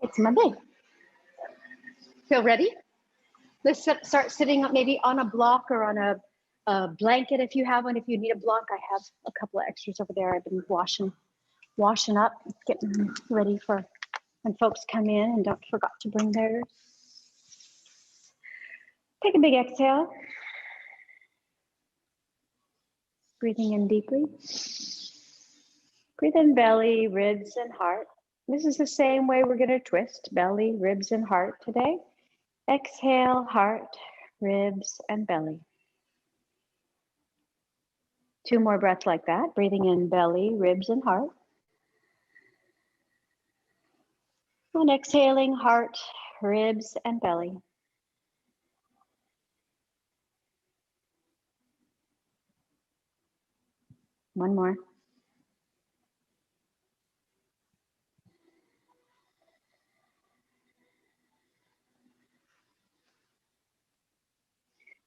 It's Monday. Feel ready? Let's start sitting maybe on a block or on a blanket if you have one. If you need a block, I have a couple of extras over there. I've been washing up, getting ready for when folks come in and don't forget to bring theirs. Take a big exhale. Breathing in deeply. Breathe in belly, ribs, and heart. This is the same way we're going to twist belly, ribs, and heart today. Exhale, heart, ribs, and belly. 2 more breaths like that. Breathing in belly, ribs, and heart. And exhaling, heart, ribs, and belly. One more.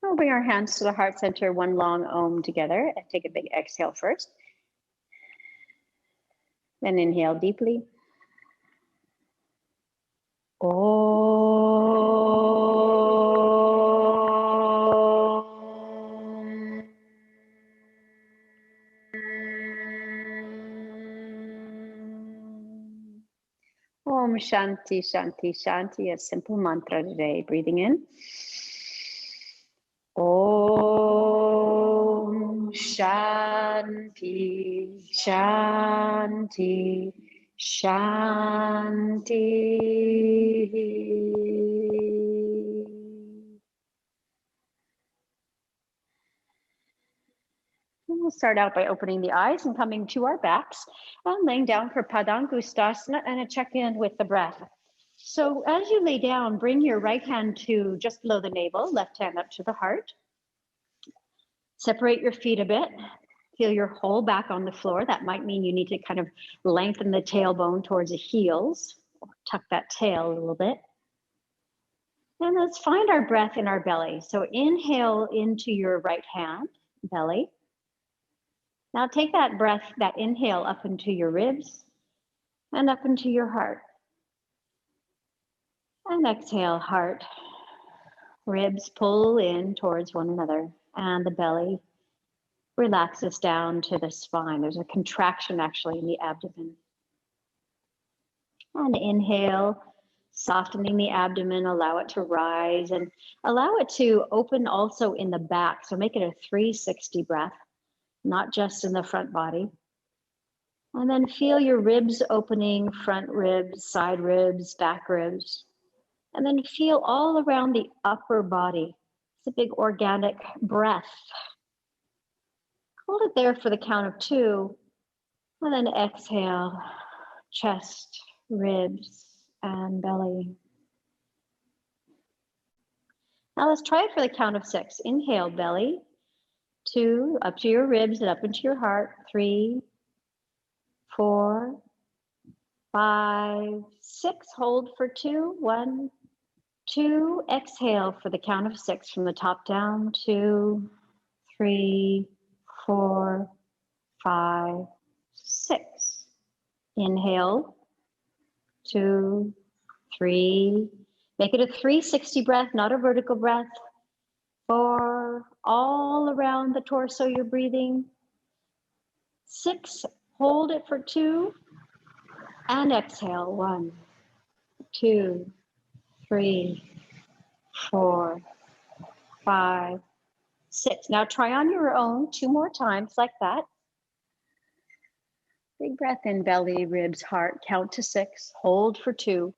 We'll bring our hands to the heart center, one long Om together, and take a big exhale first. Then inhale deeply. Om Shanti, Shanti, Shanti, a simple mantra today. Breathing in. Om Shanti, Shanti, Shanti. We'll start out by opening the eyes and coming to our backs and laying down for Padangusthasana and a check-in with the breath. So as you lay down, bring your right hand to just below the navel, left hand up to the heart. Separate your feet a bit. Feel your whole back on the floor. That might mean you need to kind of lengthen the tailbone towards the heels, or tuck that tail a little bit. And let's find our breath in our belly. So inhale into your right hand, belly. Now take that breath, that inhale up into your ribs and up into your heart. And exhale, heart, ribs pull in towards one another and the belly relaxes down to the spine. There's a contraction actually in the abdomen. And inhale, softening the abdomen, allow it to rise and allow it to open also in the back. So make it a 360 breath. Not just in the front body. And then feel your ribs opening, front ribs, side ribs, back ribs. And then feel all around the upper body. It's a big organic breath. Hold it there for the count of 2. And then exhale, chest, ribs, and belly. Now let's try it for the count of 6. Inhale, belly. 2, up to your ribs and up into your heart. 3, 4, 5, 6. Hold for 2. 1, 2. Exhale for the count of 6 from the top down. 2, 3, 4, 5, 6. Inhale. 2, 3. Make it a 360 breath, not a vertical breath. 4, all around the torso you're breathing. 6, hold it for 2, and exhale. 1, 2, 3, 4, 5, 6. Now try on your own 2 more times like that. Big breath in, belly, ribs, heart. Count to 6, hold for 2.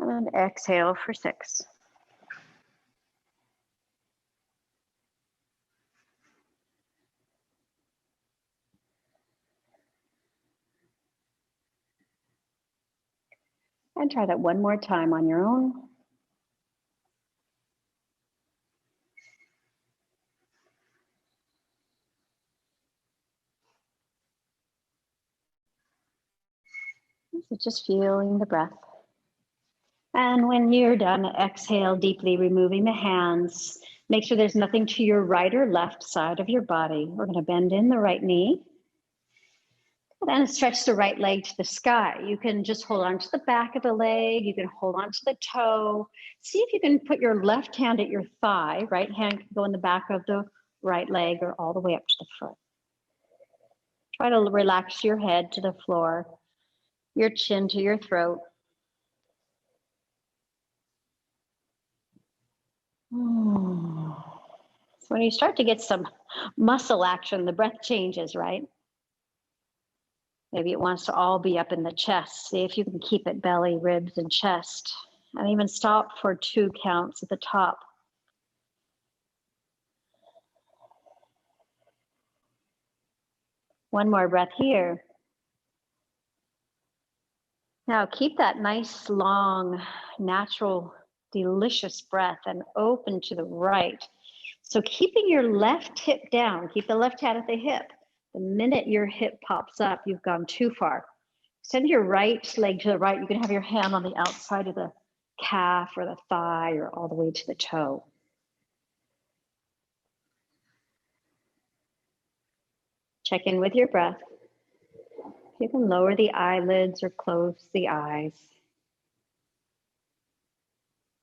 And then exhale for 6. And try that one more time on your own. So just feeling the breath. And when you're done, exhale deeply, removing the hands. Make sure there's nothing to your right or left side of your body. We're going to bend in the right knee. And then stretch the right leg to the sky. You can just hold on to the back of the leg. You can hold on to the toe. See if you can put your left hand at your thigh. Right hand can go in the back of the right leg or all the way up to the foot. Try to relax your head to the floor, your chin to your throat. So when you start to get some muscle action, the breath changes, right? Maybe it wants to all be up in the chest. See if you can keep it belly, ribs, and chest. And even stop for 2 counts at the top. One more breath here. Now keep that nice, long, natural, delicious breath and open to the right. So keeping your left hip down, keep the left hand at the hip. The minute your hip pops up, you've gone too far. Send your right leg to the right. You can have your hand on the outside of the calf or the thigh or all the way to the toe. Check in with your breath. You can lower the eyelids or close the eyes.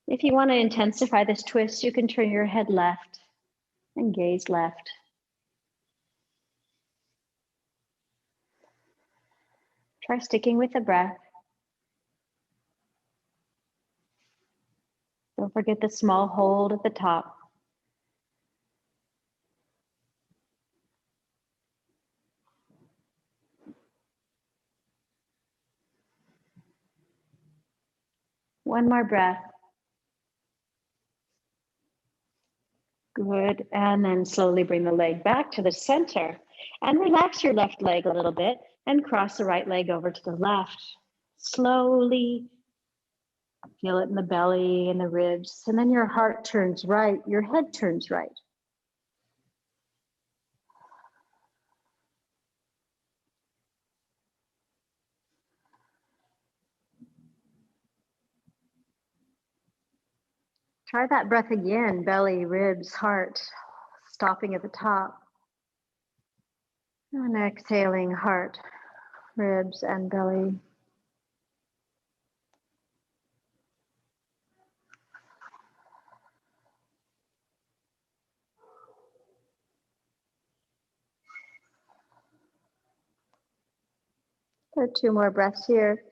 If you want to intensify this twist, you can turn your head left and gaze left. Try sticking with the breath. Don't forget the small hold at the top. One more breath. Good. And then slowly bring the leg back to the center and relax your left leg a little bit and cross the right leg over to the left. Slowly feel it in the belly and the ribs. And then your heart turns right, your head turns right. Try that breath again, belly, ribs, heart, stopping at the top. And exhaling, heart, ribs, and belly. There are 2 more breaths here.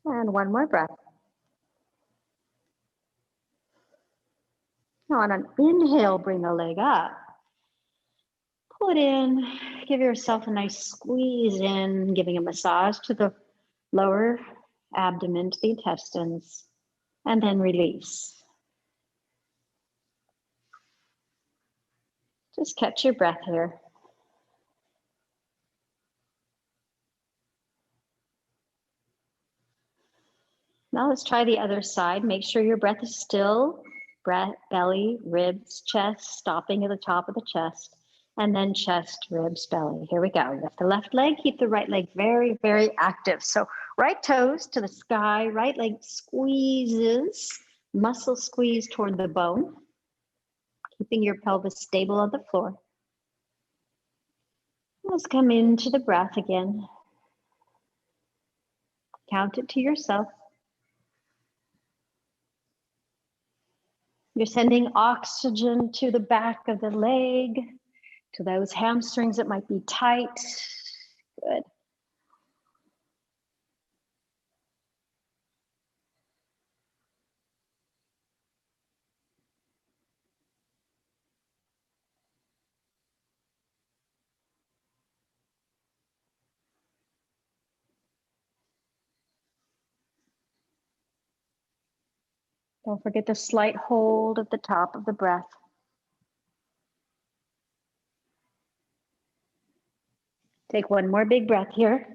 And 1 more breath. Now on an inhale, bring the leg up. Pull it in, give yourself a nice squeeze in, giving a massage to the lower abdomen, to the intestines, and then release. Just catch your breath here. Now let's try the other side. Make sure your breath is still. Breath, belly, ribs, chest, stopping at the top of the chest, and then chest, ribs, belly. Here we go. Lift the left leg, keep the right leg very, very active. So right toes to the sky, right leg squeezes, muscle squeeze toward the bone, keeping your pelvis stable on the floor. Let's come into the breath again. Count it to yourself. You're sending oxygen to the back of the leg, to those hamstrings that might be tight. Good. Don't forget the slight hold at the top of the breath. Take 1 more big breath here.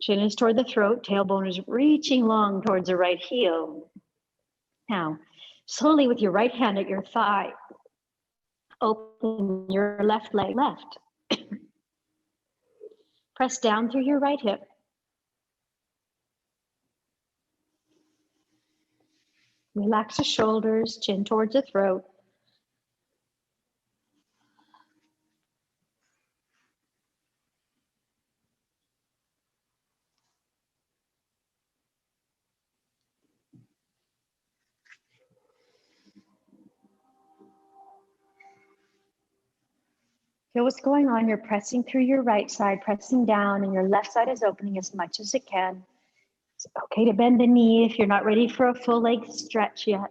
Chin is toward the throat, tailbone is reaching long towards the right heel. Now, slowly with your right hand at your thigh, open your left leg left. Press down through your right hip. Relax the shoulders, chin towards the throat. Feel what's going on. You're pressing through your right side, pressing down, and your left side is opening as much as it can. It's okay to bend the knee if you're not ready for a full leg stretch yet.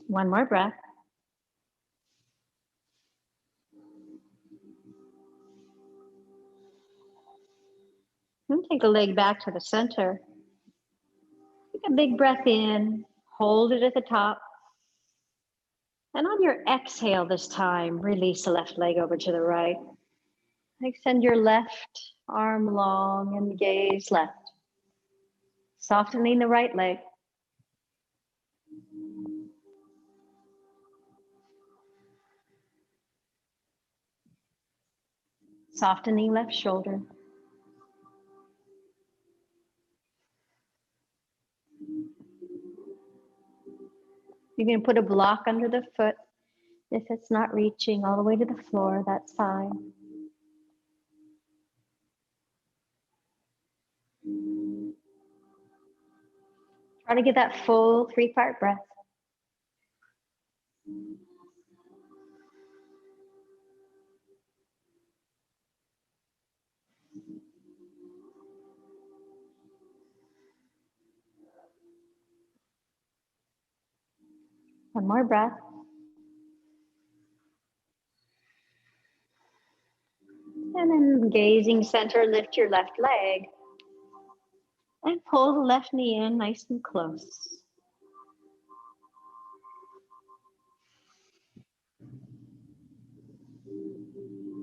One more breath. And take the leg back to the center. Take a big breath in, hold it at the top. And on your exhale this time, release the left leg over to the right. Extend your left arm long and gaze left. Softening the right leg. Softening left shoulder. You can put a block under the foot. If it's not reaching all the way to the floor, that's fine. Try to get that full 3-part breath. One more breath. And then gazing center, lift your left leg. And pull the left knee in nice and close.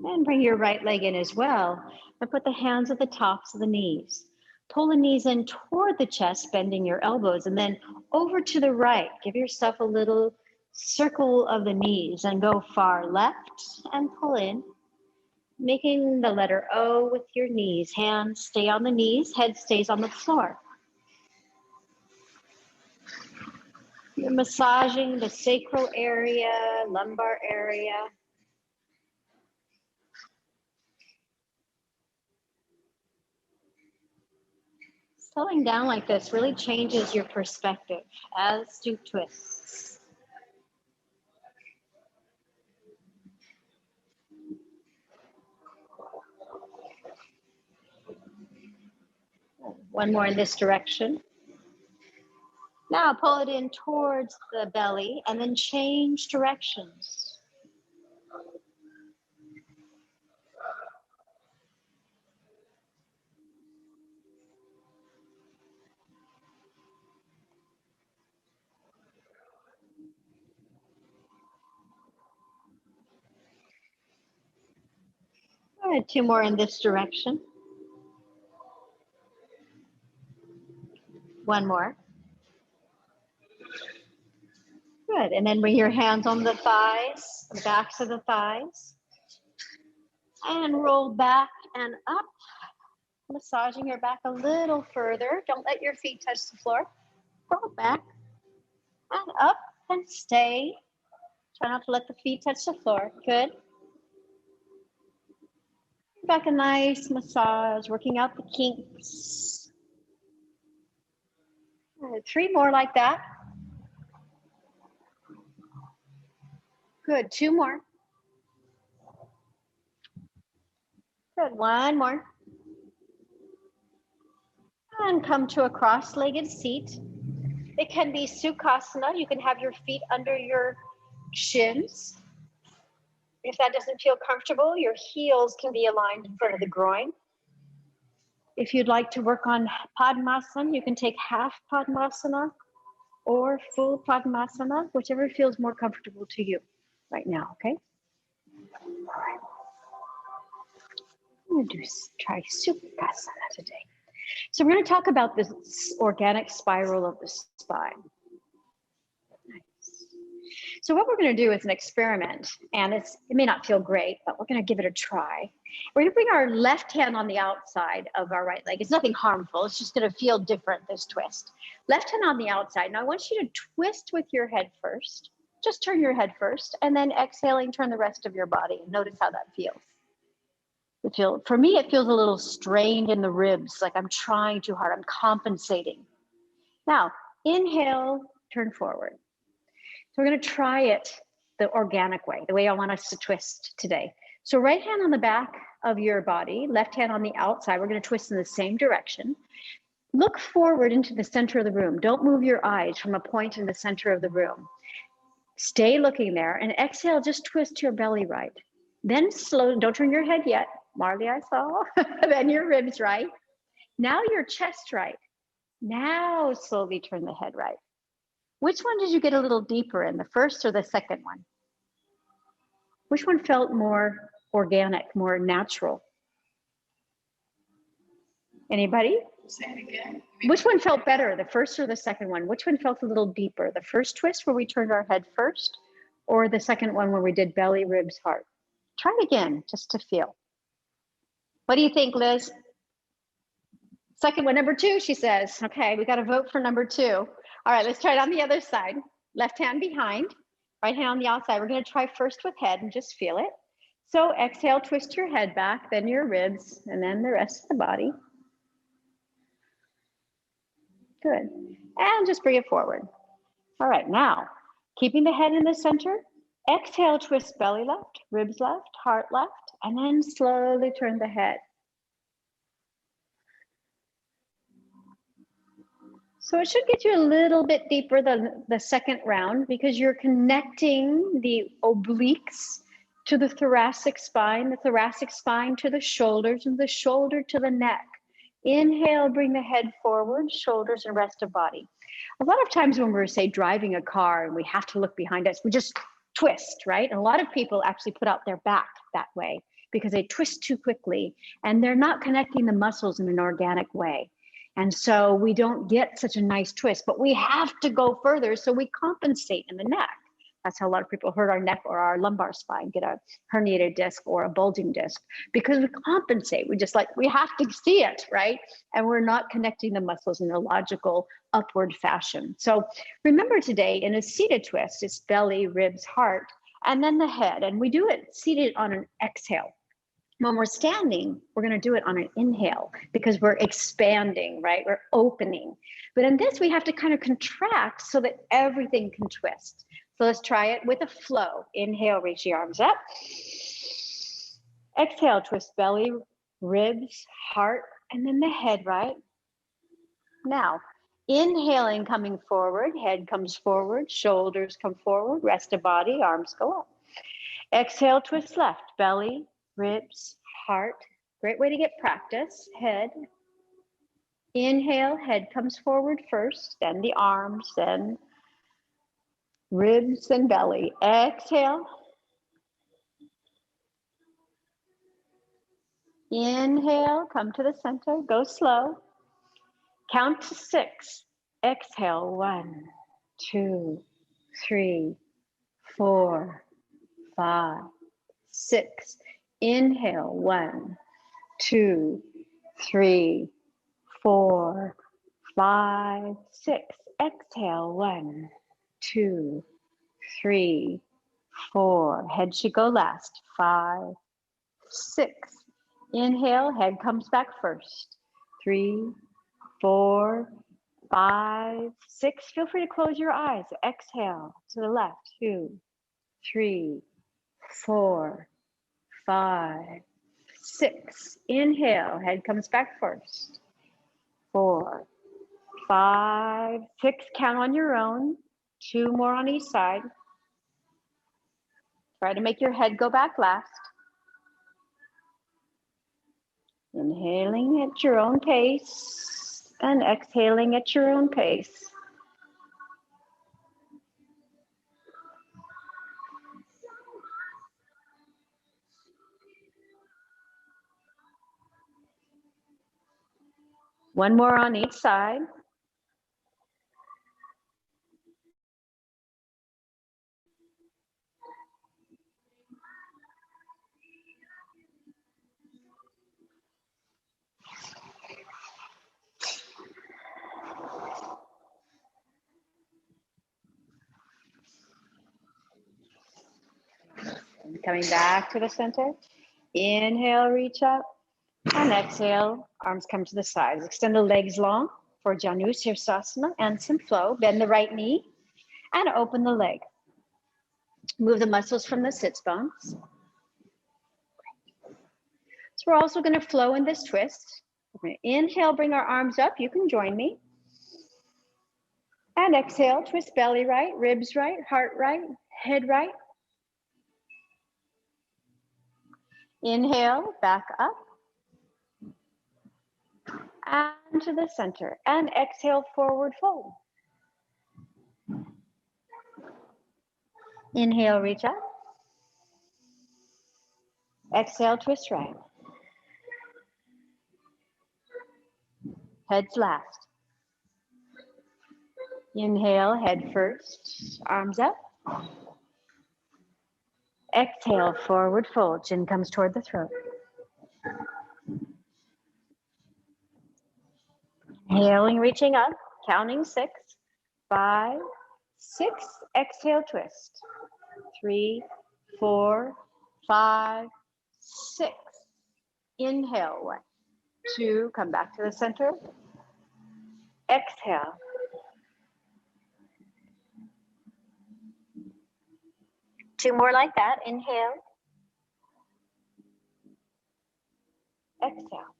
And bring your right leg in as well. And put the hands at the tops of the knees. Pull the knees in toward the chest, bending your elbows, and then over to the right. Give yourself a little circle of the knees and go far left and pull in, making the letter O with your knees. Hands stay on the knees, head stays on the floor. You're massaging the sacral area, lumbar area. Slowing down like this really changes your perspective, as do twists. One more in this direction. Now pull it in towards the belly and then change directions. All right, 2 more in this direction. 1 more. Good, and then bring your hands on the thighs, the backs of the thighs. And roll back and up, massaging your back a little further. Don't let your feet touch the floor. Roll back and up and stay. Try not to let the feet touch the floor. Good. Back a nice massage, working out the kinks. All right, 3 more like that. Good, 2 more. Good, 1 more. And come to a cross-legged seat. It can be Sukhasana. You can have your feet under your shins. If that doesn't feel comfortable, your heels can be aligned in front of the groin. If you'd like to work on Padmasana, you can take half Padmasana or full Padmasana, whichever feels more comfortable to you right now, okay? All right. I'm going to try Sukhasana today. So we're going to talk about this organic spiral of the spine. Nice. So what we're going to do is an experiment, and it may not feel great, but we're going to give it a try. We're going to bring our left hand on the outside of our right leg. It's nothing harmful. It's just going to feel different, this twist. Left hand on the outside. Now I want you to twist with your head first. Just turn your head first, and then exhaling, turn the rest of your body, and notice how that feels. For me, it feels a little strained in the ribs, like I'm trying too hard, I'm compensating. Now, inhale, turn forward. So we're going to try it the organic way, the way I want us to twist today. So right hand on the back of your body, left hand on the outside. We're going to twist in the same direction. Look forward into the center of the room. Don't move your eyes from a point in the center of the room. Stay looking there and exhale, just twist your belly right. Then slow, don't turn your head yet. Marley, I saw. Then your ribs right. Now your chest right. Now slowly turn the head right. Which one did you get a little deeper in, the first or the second one? Which one felt more organic, more natural? Anybody? Say it again. Which one felt better, the first or the second one? Which one felt a little deeper? The first twist where we turned our head first, or the second one where we did belly, ribs, heart? Try it again, just to feel. What do you think, Liz? Second one, number 2, she says. Okay, we got to vote for number 2. All right, let's try it on the other side. Left hand behind, right hand on the outside. We're going to try first with head and just feel it. So exhale, twist your head back, then your ribs, and then the rest of the body. Good. And just bring it forward. All right, now, keeping the head in the center, exhale, twist belly left, ribs left, heart left, and then slowly turn the head. So it should get you a little bit deeper than the second round because you're connecting the obliques to the thoracic spine to the shoulders, and the shoulder to the neck. Inhale, bring the head forward, shoulders and rest of body. A lot of times when we're, say, driving a car and we have to look behind us, we just twist, right? And a lot of people actually put out their back that way because they twist too quickly and they're not connecting the muscles in an organic way. And so we don't get such a nice twist, but we have to go further so we compensate in the neck. That's how a lot of people hurt our neck or our lumbar spine, get a herniated disc or a bulging disc, because we compensate. We have to see it, right? And we're not connecting the muscles in a logical upward fashion. So remember today, in a seated twist, it's belly, ribs, heart, and then the head. And we do it seated on an exhale. When we're standing, we're going to do it on an inhale because we're expanding, right? We're opening. But in this, we have to kind of contract so that everything can twist. So let's try it with a flow. Inhale, reach the arms up. Exhale, twist belly, ribs, heart, and then the head, right? Now, inhaling, coming forward, head comes forward, shoulders come forward, rest of body, arms go up. Exhale, twist left, belly, ribs, heart. Great way to get practice. Head. Inhale, head comes forward first, then the arms, then ribs and belly. Exhale. Inhale, come to the center, go slow. Count to 6. Exhale, 1, 2, 3, 4, 5, 6. Inhale, 1, 2, 3, 4, 5, 6. Exhale, 1, 2, 3, 4. Head should go last. 5, 6. Inhale, head comes back first. 3, 4, 5, 6. Feel free to close your eyes. Exhale to the left. 2, 3, 4, 5, 6. Inhale, head comes back first. 4, 5, 6. Count on your own. 2 more on each side. Try to make your head go back last. Inhaling at your own pace and exhaling at your own pace. One more on each side. Coming back to the center. Inhale, reach up. And exhale, arms come to the sides. Extend the legs long for Janu Sirsasana and some flow. Bend the right knee. And open the leg. Move the muscles from the sits bones. So we're also going to flow in this twist. We're going to inhale, bring our arms up. You can join me. And exhale, twist belly right, ribs right, heart right, head right. Inhale, back up. And to the center. And exhale, forward fold. Inhale, reach up. Exhale, twist right. Heads last. Inhale, head first, arms up. Exhale, forward fold, chin comes toward the throat. Inhaling, reaching up, counting 6, 5, 6. Exhale, twist. 3, 4, 5, 6. Inhale, 1, 2, come back to the center. Exhale. Two more like that. Inhale. Exhale.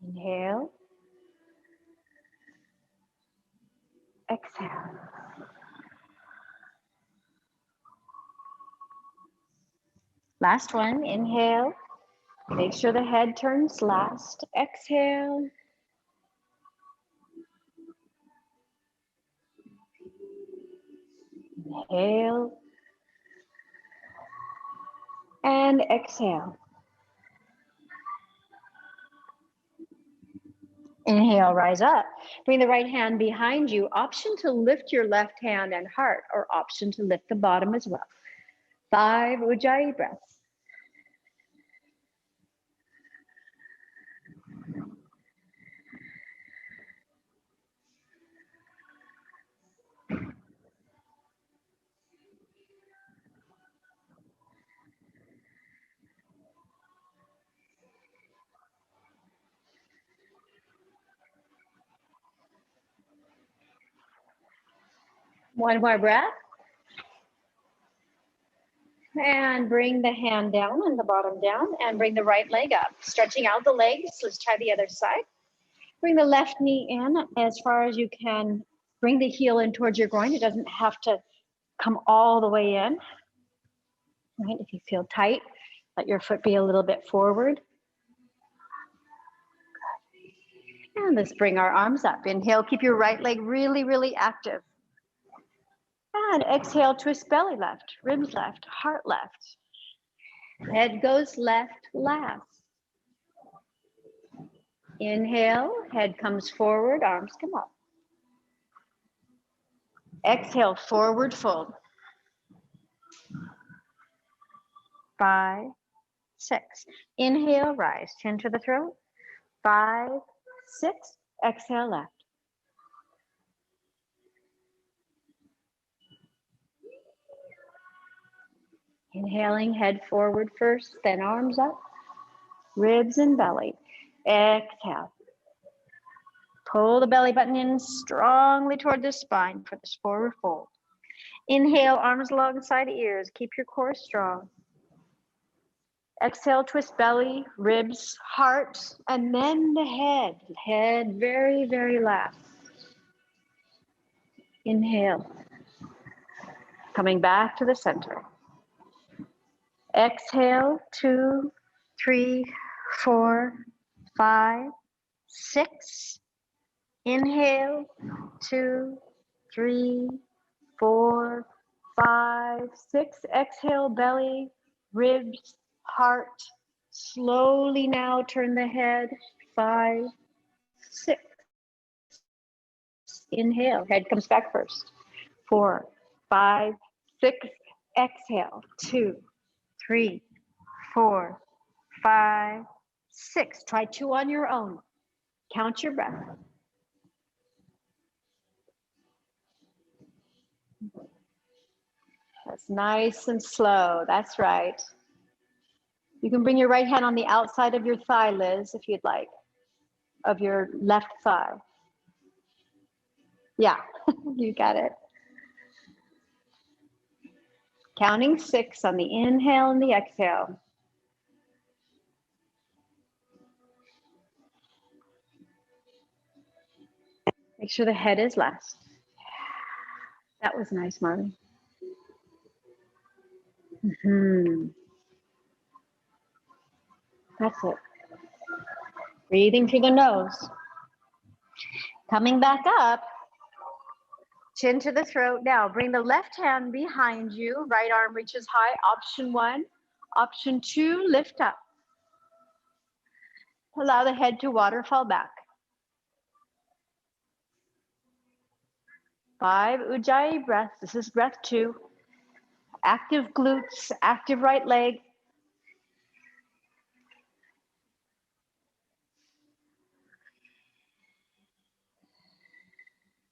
Inhale. Exhale. Last one. Inhale. Make sure the head turns last. Exhale. Inhale. And exhale. Inhale, rise up. Bring the right hand behind you. Option to lift your left hand and heart, or option to lift the bottom as well. 5 Ujjayi breaths. One more breath. And bring the hand down and the bottom down, and bring the right leg up. Stretching out the legs. Let's try the other side. Bring the left knee in as far as you can. Bring the heel in towards your groin. It doesn't have to come all the way in. Right? If you feel tight, let your foot be a little bit forward. And let's bring our arms up. Inhale, keep your right leg really, really active. And exhale, twist belly left, ribs left, heart left. Head goes left, last. Inhale, head comes forward, arms come up. Exhale, forward fold. 5, 6. Inhale, rise, chin to the throat. 5, 6. Exhale, left. Inhaling, head forward first, then arms up, ribs and belly. Exhale. Pull the belly button in strongly toward the spine for this forward fold. Inhale, arms alongside ears. Keep your core strong. Exhale, twist belly, ribs, heart, and then the head. Head very, very last. Inhale. Coming back to the center. Exhale, 2, 3, 4, 5, 6. Inhale, 2, 3, 4, 5, 6. Exhale, belly, ribs, heart. Slowly now turn the head. 5, 6. Inhale, head comes back first. 4, 5, 6. Exhale, 2, 3, 4, 5, 6. Try 2 on your own. Count your breath. That's nice and slow. That's right. You can bring your right hand on the outside of your thigh, Liz, if you'd like. of your left thigh. Yeah, you got it. Counting 6 on the inhale and the exhale. Make sure the head is last. That was nice, Marley. That's it. Breathing through the nose. Coming back up. Chin to the throat. Now bring the left hand behind you. Right arm reaches high. Option 1. Option 2, lift up. Allow the head to waterfall back. 5 Ujjayi breaths. This is breath 2. Active glutes, active right leg.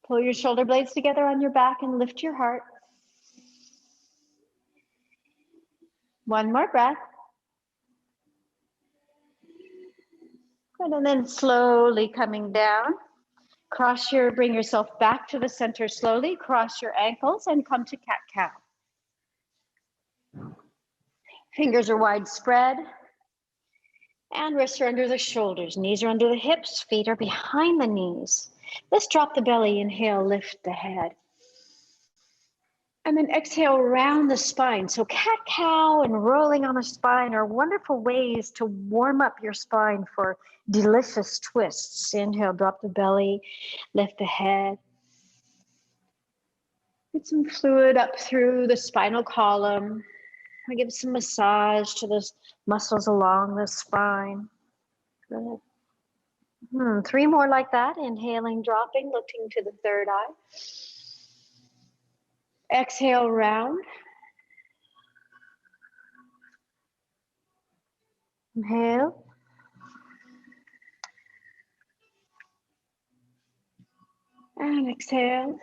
Pull your shoulder blades together on your back and lift your heart. One more breath. Good, and then slowly coming down. Bring yourself back to the center slowly. Cross your ankles and come to cat-cow. Fingers are wide spread. And wrists are under the shoulders. Knees are under the hips. Feet are behind the knees. Let's drop the belly. Inhale, lift the head. And then exhale, round the spine. So cat-cow and rolling on the spine are wonderful ways to warm up your spine for delicious twists. Inhale, drop the belly, lift the head. Get some fluid up through the spinal column. I give some massage to those muscles along the spine. Good. 3 more like that. Inhaling, dropping, looking to the third eye. Exhale, round. Inhale. And exhale.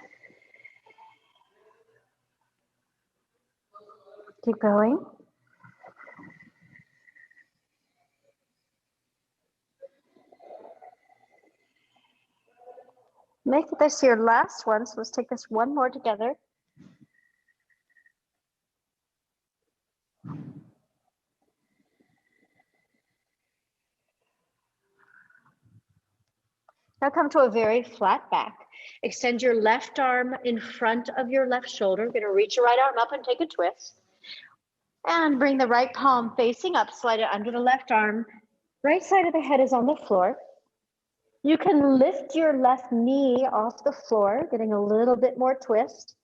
Keep going. Make this your last one, so let's take this one more together. Now come to a very flat back. Extend your left arm in front of your left shoulder. You're going to reach your right arm up and take a twist. And bring the right palm facing up, slide it under the left arm. Right side of the head is on the floor. You can lift your left knee off the floor, getting a little bit more twist.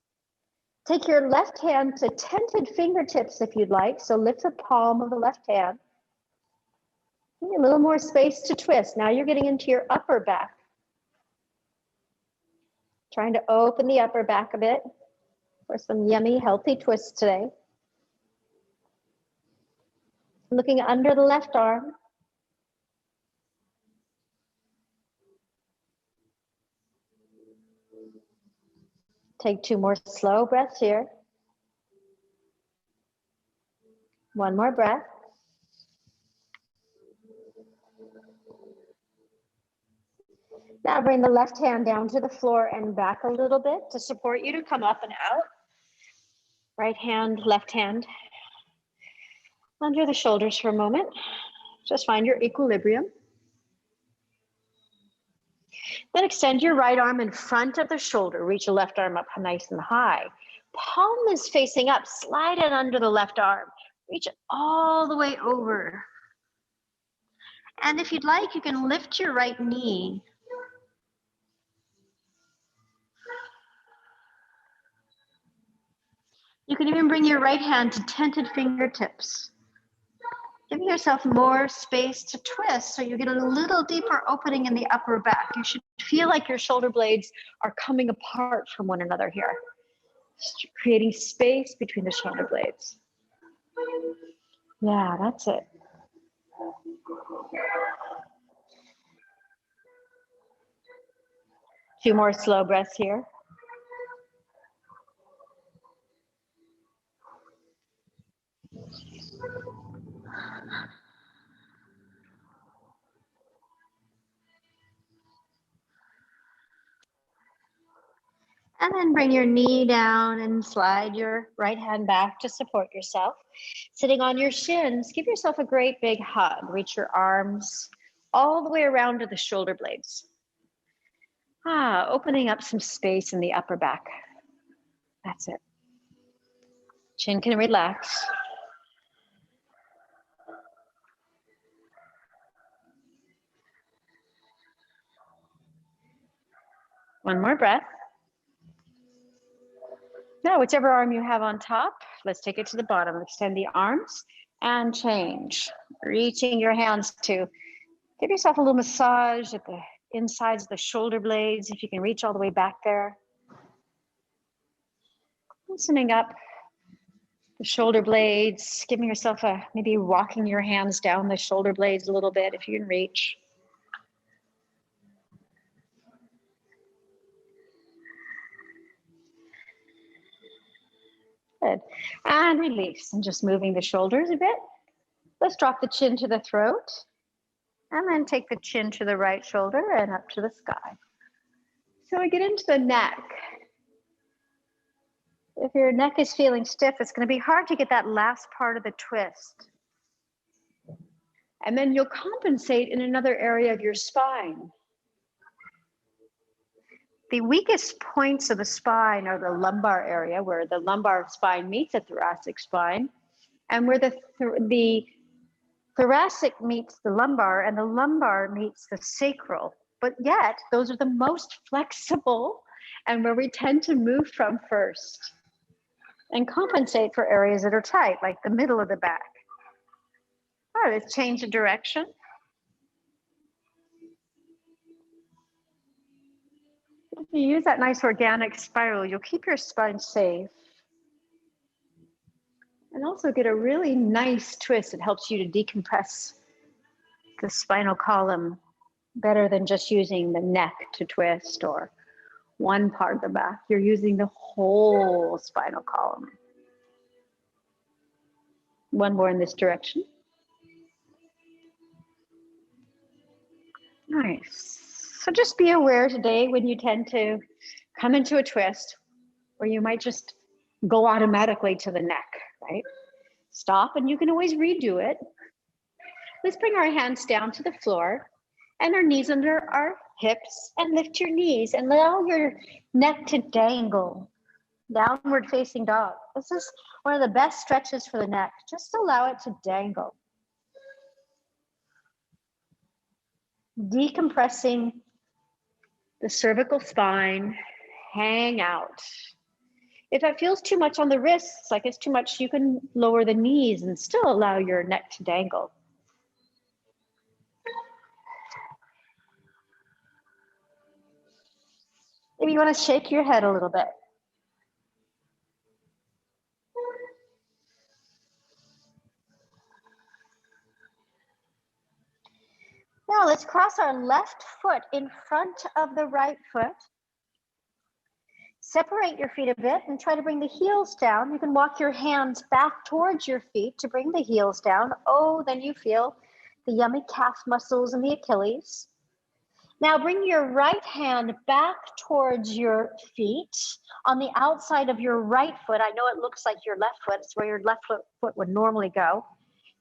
Take your left hand to tented fingertips if you'd like. So lift the palm of the left hand. Give a little more space to twist. Now you're getting into your upper back. Trying to open the upper back a bit for some yummy, healthy twists today. Looking under the left arm. Take 2 more slow breaths here. One more breath. Now bring the left hand down to the floor and back a little bit to support you to come up and out. Right hand, left hand under the shoulders for a moment. Just find your equilibrium. Then extend your right arm in front of the shoulder. Reach your left arm up nice and high. Palm is facing up. Slide it under the left arm. Reach it all the way over. And if you'd like, you can lift your right knee. You can even bring your right hand to tented fingertips. Give yourself more space to twist so you get a little deeper opening in the upper back. You should feel like your shoulder blades are coming apart from one another here, creating space between the shoulder blades. Yeah, that's it. A few more slow breaths here. And then bring your knee down and slide your right hand back to support yourself. Sitting on your shins, give yourself a great big hug. Reach your arms all the way around to the shoulder blades. Opening up some space in the upper back. That's it. Chin can relax. One more breath. Now, whichever arm you have on top, let's take it to the bottom. Extend the arms and change. Reaching your hands to give yourself a little massage at the insides of the shoulder blades, if you can reach all the way back there. Loosening up the shoulder blades, giving yourself maybe walking your hands down the shoulder blades a little bit if you can reach. Good. And release. And just moving the shoulders a bit. Let's drop the chin to the throat. And then take the chin to the right shoulder and up to the sky. So we get into the neck. If your neck is feeling stiff, it's going to be hard to get that last part of the twist. And then you'll compensate in another area of your spine. The weakest points of the spine are the lumbar area, where the lumbar spine meets the thoracic spine, and where the thoracic meets the lumbar, and the lumbar meets the sacral. But yet, those are the most flexible and where we tend to move from first. And compensate for areas that are tight, like the middle of the back. All right, let's change the direction. If you use that nice organic spiral, you'll keep your spine safe. And also get a really nice twist. It helps you to decompress the spinal column better than just using the neck to twist or one part of the back. You're using the whole spinal column. One more in this direction. Nice. So just be aware today when you tend to come into a twist where you might just go automatically to the neck, right? Stop, and you can always redo it. Let's bring our hands down to the floor and our knees under our hips, and lift your knees and allow your neck to dangle. Downward facing dog. This is one of the best stretches for the neck. Just allow it to dangle. Decompressing the cervical spine, hang out. If that feels too much on the wrists, like it's too much, you can lower the knees and still allow your neck to dangle. Maybe you want to shake your head a little bit. Now let's cross our left foot in front of the right foot. Separate your feet a bit and try to bring the heels down. You can walk your hands back towards your feet to bring the heels down. Oh, then you feel the yummy calf muscles and the Achilles. Now bring your right hand back towards your feet on the outside of your right foot. I know it looks like your left foot. It's where your left foot would normally go.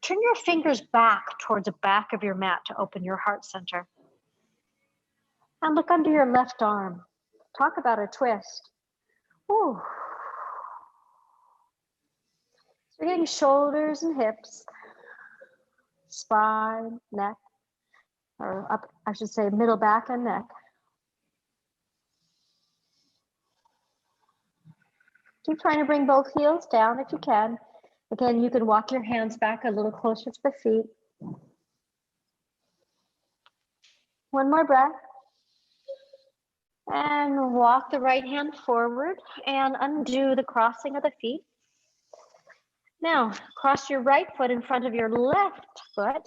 Turn your fingers back towards the back of your mat to open your heart center. And look under your left arm. Talk about a twist. Ooh. So we're getting shoulders and hips, spine, neck, or up, I should say middle back and neck. Keep trying to bring both heels down if you can. Again, you can walk your hands back a little closer to the feet. One more breath. And walk the right hand forward and undo the crossing of the feet. Now, cross your right foot in front of your left foot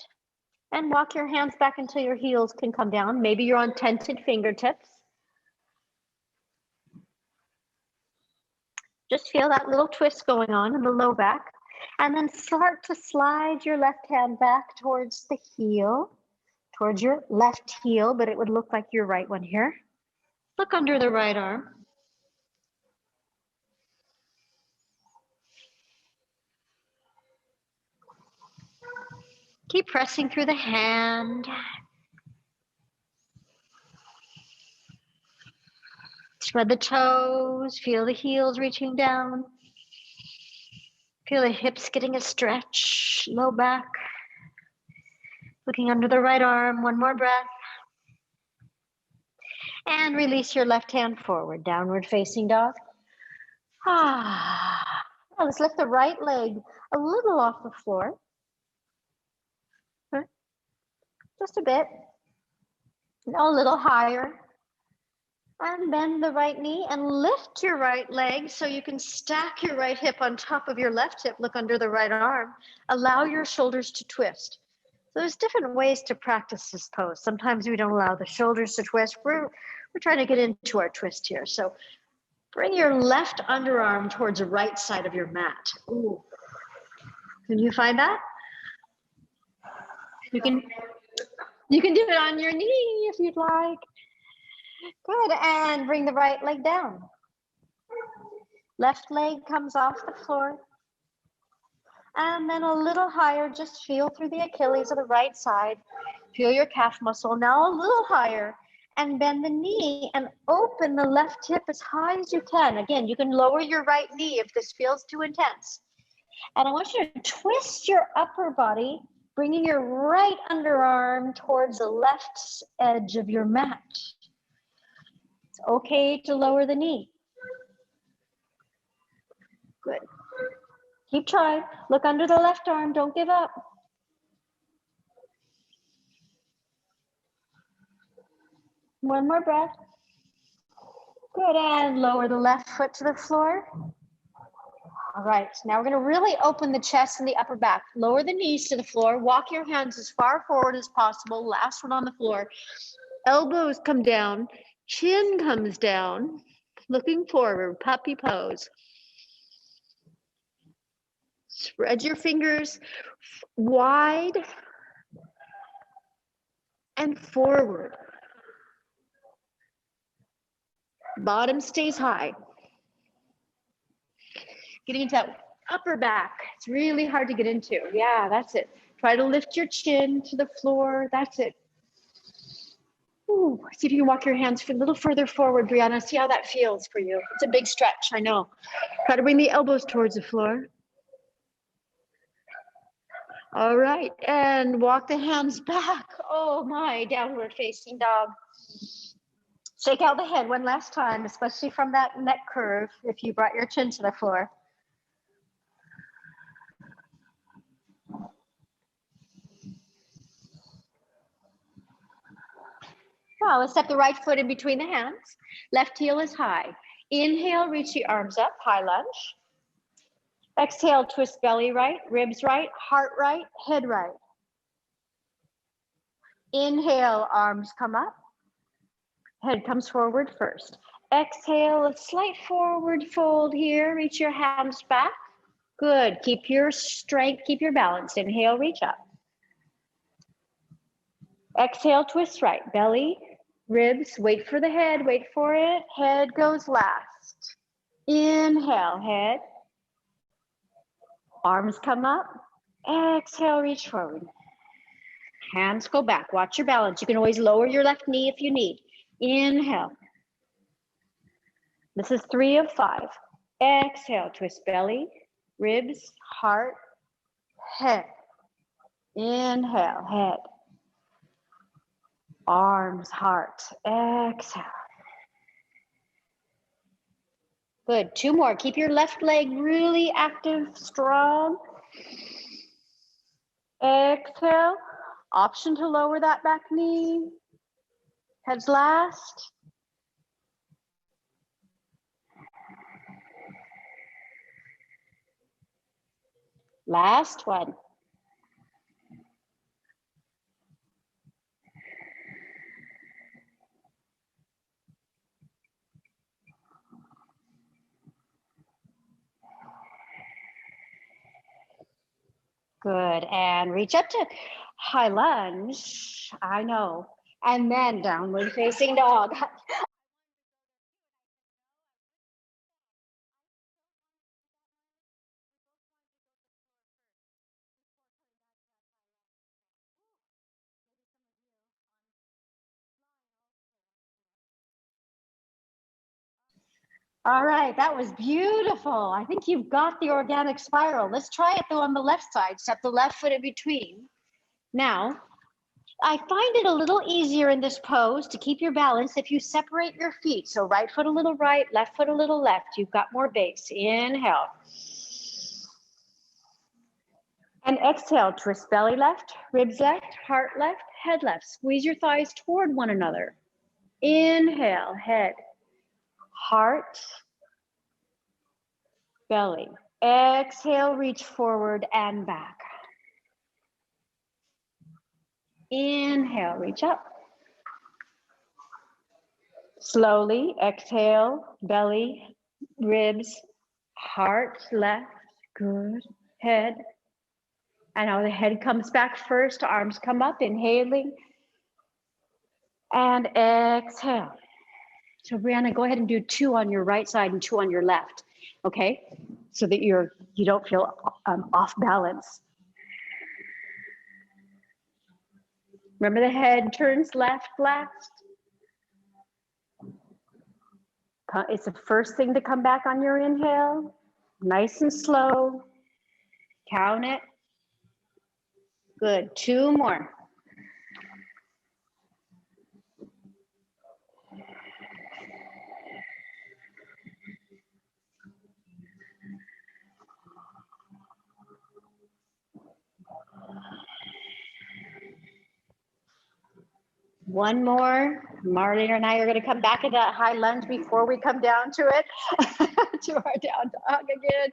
and walk your hands back until your heels can come down. Maybe you're on tented fingertips. Just feel that little twist going on in the low back. And then start to slide your left hand back towards the heel, towards your left heel, but it would look like your right one here. Look under the right arm. Keep pressing through the hand. Spread the toes, feel the heels reaching down. Feel the hips getting a stretch, low back. Looking under the right arm, one more breath. And release your left hand forward, downward facing dog. Now let's lift the right leg a little off the floor. Just a bit. Now a little higher. And bend the right knee and lift your right leg so you can stack your right hip on top of your left hip. Look under the right arm. Allow your shoulders to twist. So there's different ways to practice this pose. Sometimes we don't allow the shoulders to twist. We're trying to get into our twist here. So bring your left underarm towards the right side of your mat. Ooh. Can you find that? You can do it on your knee if you'd like. Good, and bring the right leg down. Left leg comes off the floor. And then a little higher, just feel through the Achilles of the right side. Feel your calf muscle. Now a little higher, and bend the knee and open the left hip as high as you can. Again, you can lower your right knee if this feels too intense. And I want you to twist your upper body, bringing your right underarm towards the left edge of your mat. It's okay to lower the knee. Good. Keep trying. Look under the left arm. Don't give up. One more breath. Good, and lower the left foot to the floor. All right, now we're going to really open the chest and the upper back. Lower the knees to the floor. Walk your hands as far forward as possible. Last one on the floor. Elbows come down. Chin comes down. Looking forward, puppy pose. Spread your fingers wide and forward. Bottom stays high. Getting into that upper back. It's really hard to get into. Yeah, that's it. Try to lift your chin to the floor. That's it. Ooh, see if you can walk your hands a little further forward, Brianna. See how that feels for you. It's a big stretch, I know. Try to bring the elbows towards the floor. All right, and walk the hands back. Oh my, downward facing dog. Shake out the head one last time, especially from that neck curve if you brought your chin to the floor. Now let's step the right foot in between the hands. Left heel is high. Inhale, reach the arms up, high lunge. Exhale, twist belly right, ribs right, heart right, head right. Inhale, arms come up. Head comes forward first. Exhale, a slight forward fold here. Reach your hands back. Good. Keep your strength, keep your balance. Inhale, reach up. Exhale, twist right. Belly, ribs, wait for the head, wait for it. Head goes last. Inhale, head. Arms come up. Exhale, reach forward. Hands go back. Watch your balance. You can always lower your left knee if you need. Inhale. This is 3 of 5. Exhale, twist belly, ribs, heart, head. Inhale, head. Arms, heart. Exhale. Good. 2 more. Keep your left leg really active, strong. Exhale. Option to lower that back knee. Heads last. Last one. Good, and reach up to high lunge, I know, and then downward facing dog. All right, that was beautiful. I think you've got the organic spiral. Let's try it though on the left side. Step the left foot in between. Now, I find it a little easier in this pose to keep your balance if you separate your feet. So right foot a little right, left foot a little left. You've got more base. Inhale. And exhale, twist belly left, ribs left, heart left, head left. Squeeze your thighs toward one another. Inhale, head, heart, belly. Exhale, reach forward and back. Inhale, reach up. Slowly, exhale, belly, ribs, heart, left, good, head. And now the head comes back first, arms come up, inhaling. And exhale. So Brianna, go ahead and do 2 on your right side and 2 on your left, okay? So that you don't feel off balance. Remember the head turns left last. It's the first thing to come back on your inhale. Nice and slow. Count it. Good, 2 more. One more. Marlene and I are going to come back at that high lunge before we come down to it, to our down dog again.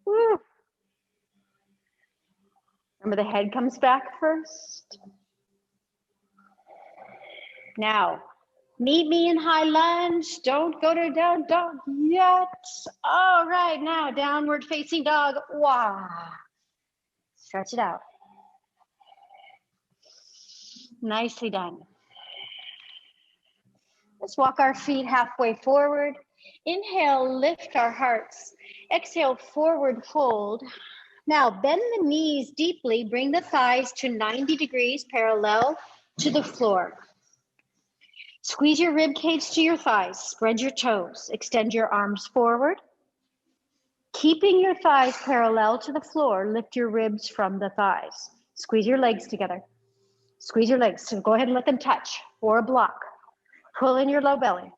Woo. Remember the head comes back first. Now, meet me in high lunge. Don't go to down dog yet. All right, now downward facing dog. Wow. Stretch it out. Nicely done. Let's walk our feet halfway forward. Inhale, lift our hearts. Exhale, forward fold. Now bend the knees deeply. Bring the thighs to 90 degrees parallel to the floor. Squeeze your rib cage to your thighs. Spread your toes. Extend your arms forward. Keeping your thighs parallel to the floor, lift your ribs from the thighs. Squeeze your legs together. Squeeze your legs. So go ahead and let them touch or block. Pull in your low belly.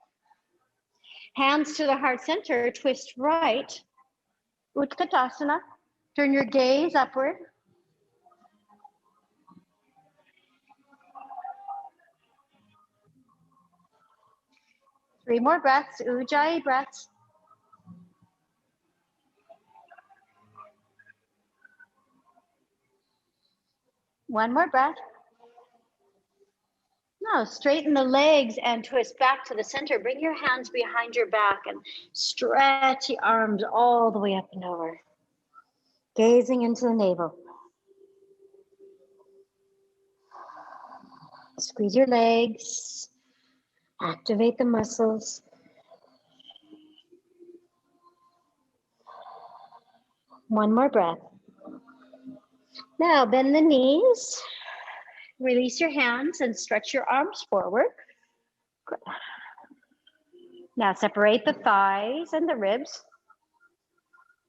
Hands to the heart center, twist right. Utkatasana. Turn your gaze upward. Three more breaths, Ujjayi breaths. One more breath. Now straighten the legs and twist back to the center. Bring your hands behind your back and stretch the arms all the way up and over. Gazing into the navel. Squeeze your legs. Activate the muscles. One more breath. Now bend the knees. Release your hands and stretch your arms forward. Good. Now separate the thighs and the ribs.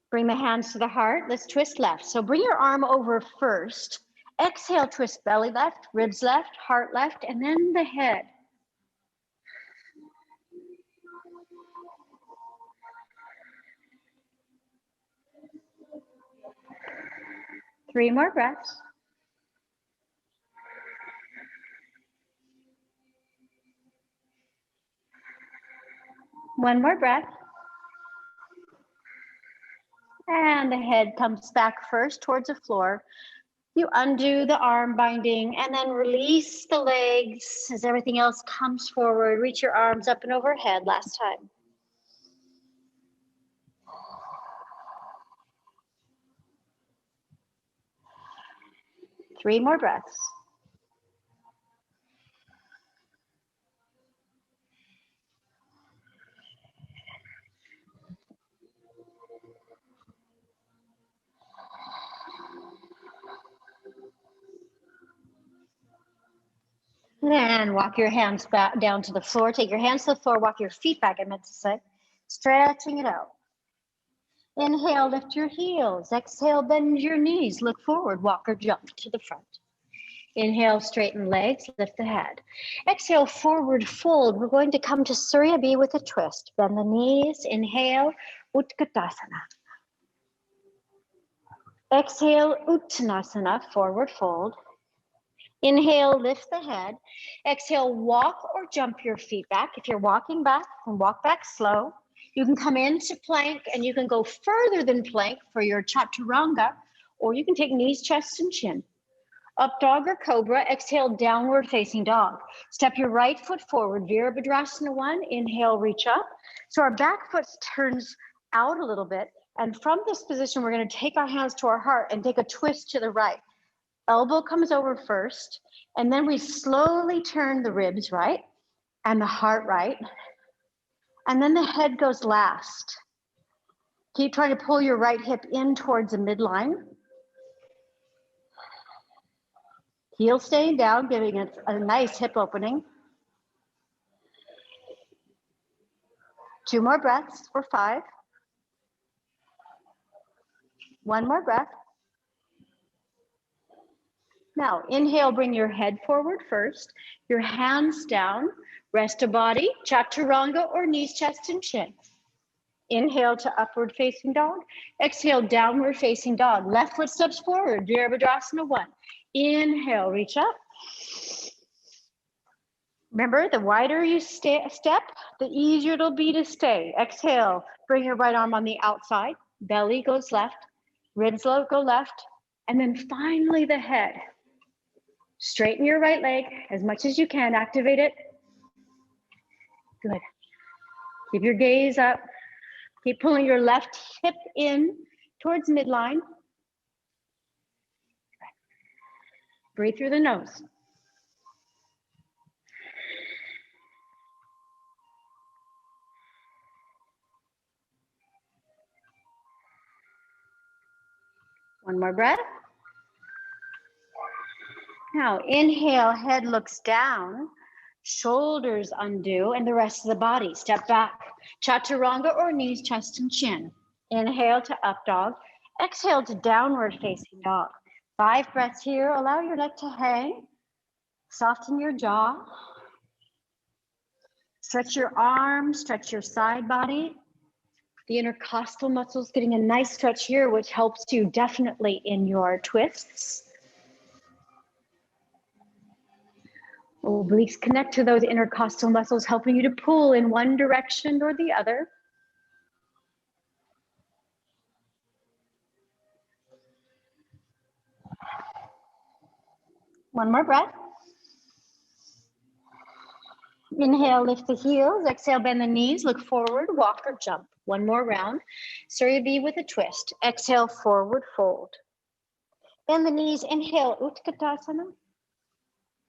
Bring the hands to the heart. Let's twist left. So bring your arm over first. Exhale, twist belly left, ribs left, heart left, and then the head. Three more breaths. One more breath. And the head comes back first towards the floor. You undo the arm binding and then release the legs as everything else comes forward. Reach your arms up and overhead last time. Three more breaths. Then walk your hands back down to the floor. Take your hands to the floor, walk your feet back, I meant to say. Stretching it out. Inhale, lift your heels. Exhale, bend your knees. Look forward, walk or jump to the front. Inhale, straighten legs, lift the head. Exhale, forward fold. We're going to come to Surya B with a twist. Bend the knees. Inhale, Utkatasana. Exhale, Uttanasana, forward fold. Inhale, lift the head. Exhale, walk or jump your feet back. If you're walking back, walk back slow. You can come into plank and you can go further than plank for your chaturanga, or you can take knees, chest, and chin. Up dog or cobra, exhale, downward facing dog. Step your right foot forward, Virabhadrasana 1. Inhale, reach up. So our back foot turns out a little bit. And from this position, we're going to take our hands to our heart and take a twist to the right. Elbow comes over first, and then we slowly turn the ribs right and the heart right. And then the head goes last. Keep trying to pull your right hip in towards the midline. Heel staying down, giving it a nice hip opening. 2 more breaths for 5. 1 more breath. Now, inhale, bring your head forward first, your hands down, rest a body, chaturanga or knees, chest, and chin. Inhale to upward facing dog. Exhale, downward facing dog. Left foot steps forward, Virabhadrasana 1. Inhale, reach up. Remember, the wider you step, the easier it'll be to stay. Exhale, bring your right arm on the outside. Belly goes left, ribs go left, and then finally the head. Straighten your right leg as much as you can. Activate it. Good. Keep your gaze up. Keep pulling your left hip in towards midline. Breathe through the nose. One more breath. Now, inhale, head looks down, shoulders undo, and the rest of the body. Step back, chaturanga or knees, chest, and chin. Inhale to up dog. Exhale to downward facing dog. 5 breaths here. Allow your neck to hang. Soften your jaw. Stretch your arms, stretch your side body. The intercostal muscles getting a nice stretch here, which helps you definitely in your twists. Obliques connect to those intercostal muscles, helping you to pull in one direction or the other. One more breath. Inhale, lift the heels. Exhale, bend the knees. Look forward, walk or jump. 1 more round. Surya B with a twist. Exhale, forward fold. Bend the knees. Inhale, Utkatasana.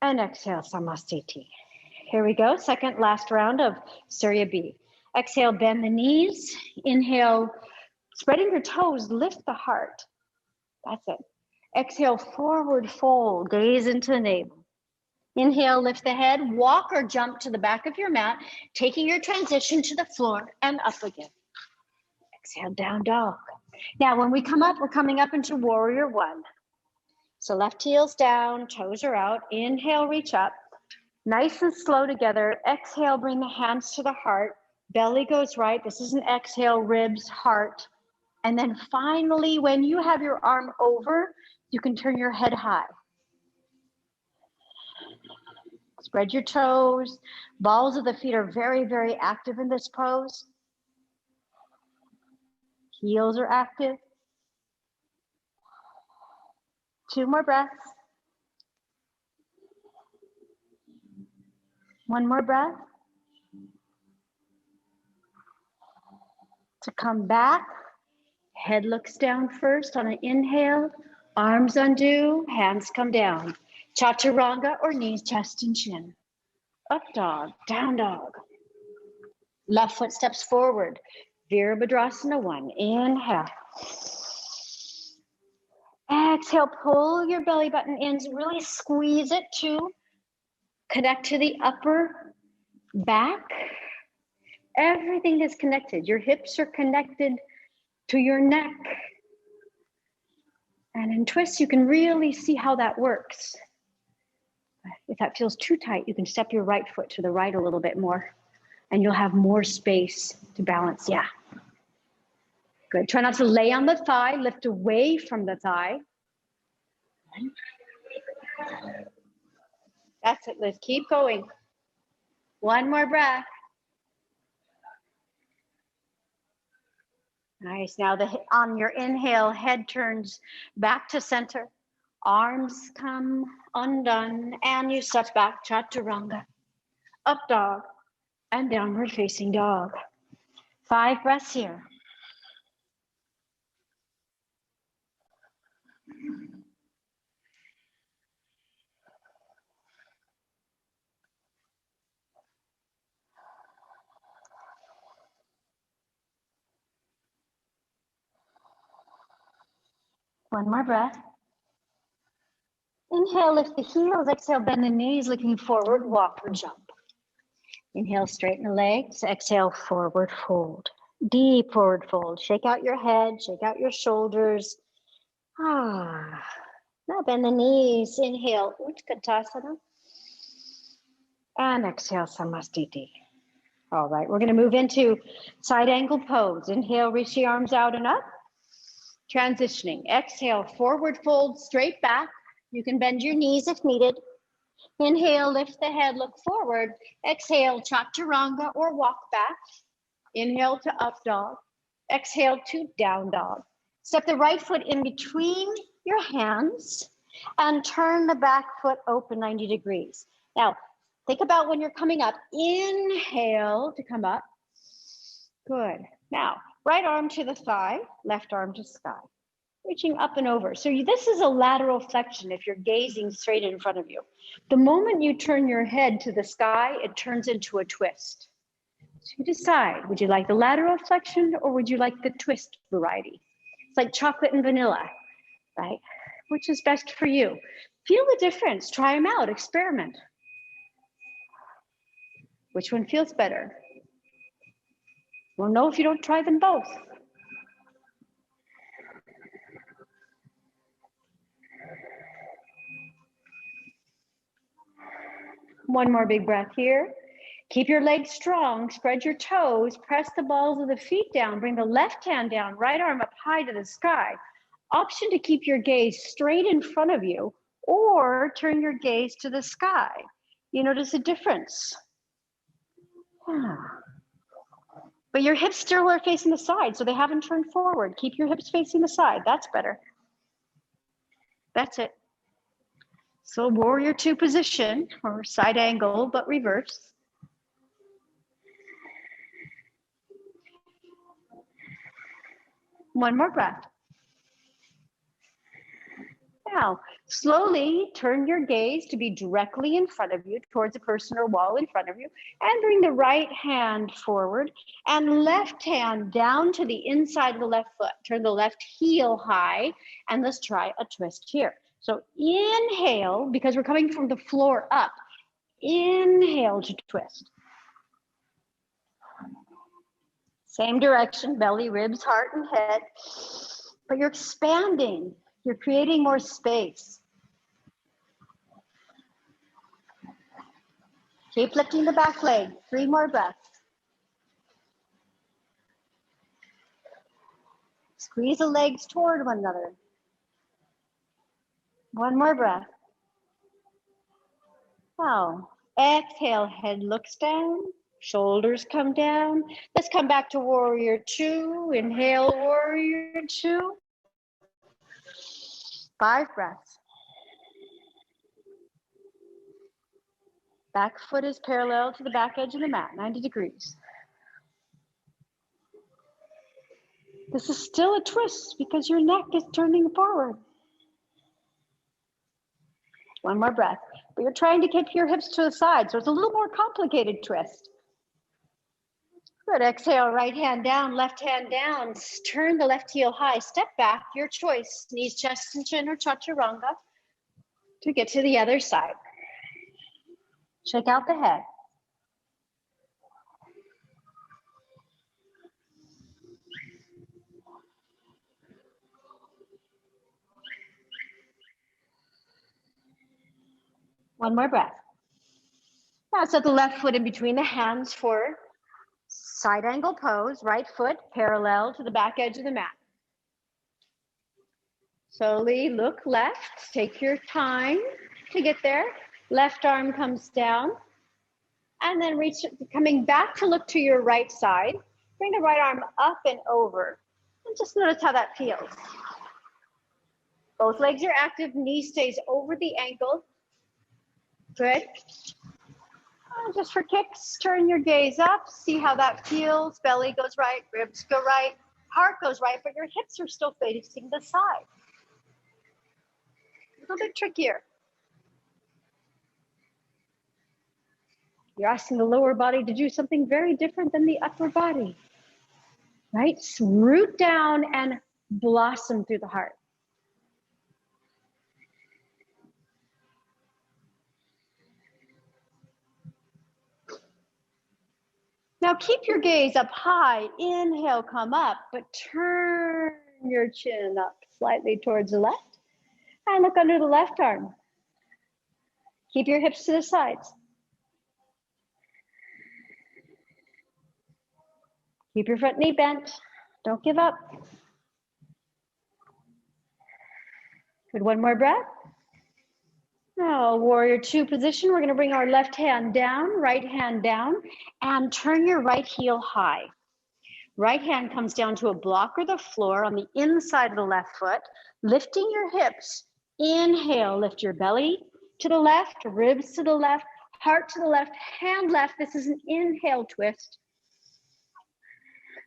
And exhale, Samastiti. Here we go. Second last round of Surya B. Exhale, bend the knees. Inhale, spreading your toes, lift the heart. That's it. Exhale, forward fold, gaze into the navel. Inhale, lift the head, walk or jump to the back of your mat, taking your transition to the floor and up again. Exhale, down dog. Now, when we come up, we're coming up into warrior 1. So left heel's down, toes are out. Inhale, reach up. Nice and slow together. Exhale, bring the hands to the heart. Belly goes right. This is an exhale, ribs, heart. And then finally, when you have your arm over, you can turn your head high. Spread your toes. Balls of the feet are very, very active in this pose. Heels are active. 2 more breaths. 1 more breath. To come back, head looks down first on an inhale, arms undo, hands come down. Chaturanga or knees, chest and chin. Up dog, down dog. Left foot steps forward. Virabhadrasana 1. Inhale. Exhale, pull your belly button in, really squeeze it to connect to the upper back. Everything is connected. Your hips are connected to your neck. And in twists, you can really see how that works. If that feels too tight, you can step your right foot to the right a little bit more, and you'll have more space to balance. Yeah. Good. Try not to lay on the thigh, lift away from the thigh. That's it, Liz. Keep going. One more breath. Nice. Now on your inhale, head turns back to center. Arms come undone, and you step back, chaturanga, up dog, and downward facing dog. 5 breaths here. One more breath. Inhale, lift the heels. Exhale, bend the knees, looking forward, walk or jump. Inhale, straighten the legs. Exhale, forward fold. Deep forward fold. Shake out your head, shake out your shoulders. Now bend the knees. Inhale, Utkatasana. And exhale, Samastiti. All right, we're going to move into side angle pose. Inhale, reach the arms out and up. Transitioning. Exhale, forward fold, straight back. You can bend your knees if needed. Inhale, lift the head, look forward. Exhale, chaturanga or walk back. Inhale to up dog. Exhale to down dog. Step the right foot in between your hands and turn the back foot open 90 degrees. Now, think about when you're coming up. Inhale to come up. Good. Now, right arm to the thigh, left arm to sky. Reaching up and over. So this is a lateral flexion if you're gazing straight in front of you. The moment you turn your head to the sky, it turns into a twist. So you decide, would you like the lateral flexion or would you like the twist variety? It's like chocolate and vanilla, right? Which is best for you? Feel the difference, try them out, experiment. Which one feels better? We'll know if you don't try them both. One more big breath here. Keep your legs strong, spread your toes, press the balls of the feet down, bring the left hand down, right arm up high to the sky. Option to keep your gaze straight in front of you or turn your gaze to the sky. You notice a difference. But your hips still are facing the side, so they haven't turned forward. Keep your hips facing the side, that's better. That's it. So warrior 2 position, or side angle, but reverse. One more breath. Now, slowly turn your gaze to be directly in front of you, towards a person or wall in front of you, and bring the right hand forward and left hand down to the inside of the left foot. Turn the left heel high, and let's try a twist here. So inhale, because we're coming from the floor up. Inhale to twist. Same direction, belly, ribs, heart, and head. But you're expanding. You're creating more space. Keep lifting the back leg. 3 more breaths. Squeeze the legs toward one another. 1 more breath. Now, exhale, head looks down, shoulders come down. Let's come back to warrior 2. Inhale, warrior 2. 5 breaths. Back foot is parallel to the back edge of the mat, 90 degrees. This is still a twist because your neck is turning forward. 1 more breath. But you're trying to keep your hips to the side, so it's a little more complicated twist. Good. Exhale, right hand down, left hand down. Turn the left heel high. Step back, your choice. Knees, chest, and chin, or chaturanga to get to the other side. Check out the head. One more breath. Now set the left foot in between the hands for side angle pose, right foot parallel to the back edge of the mat. Slowly look left, take your time to get there. Left arm comes down, and then reach, coming back to look to your right side. Bring the right arm up and over, and just notice how that feels. Both legs are active, knee stays over the ankle. Good. Just for kicks, turn your gaze up, see how that feels. Belly goes right, ribs go right, heart goes right, but your hips are still facing the side. A little bit trickier. You're asking the lower body to do something very different than the upper body, right? Root down and blossom through the heart. Now keep your gaze up high. Inhale, come up, but turn your chin up slightly towards the left and look under the left arm. Keep your hips to the sides. Keep your front knee bent. Don't give up. Good, one more breath. Now, warrior two position. We're going to bring our left hand down, right hand down, and turn your right heel high. Right hand comes down to a block or the floor on the inside of the left foot, lifting your hips. Inhale, lift your belly to the left, ribs to the left, heart to the left, hand left. This is an inhale twist.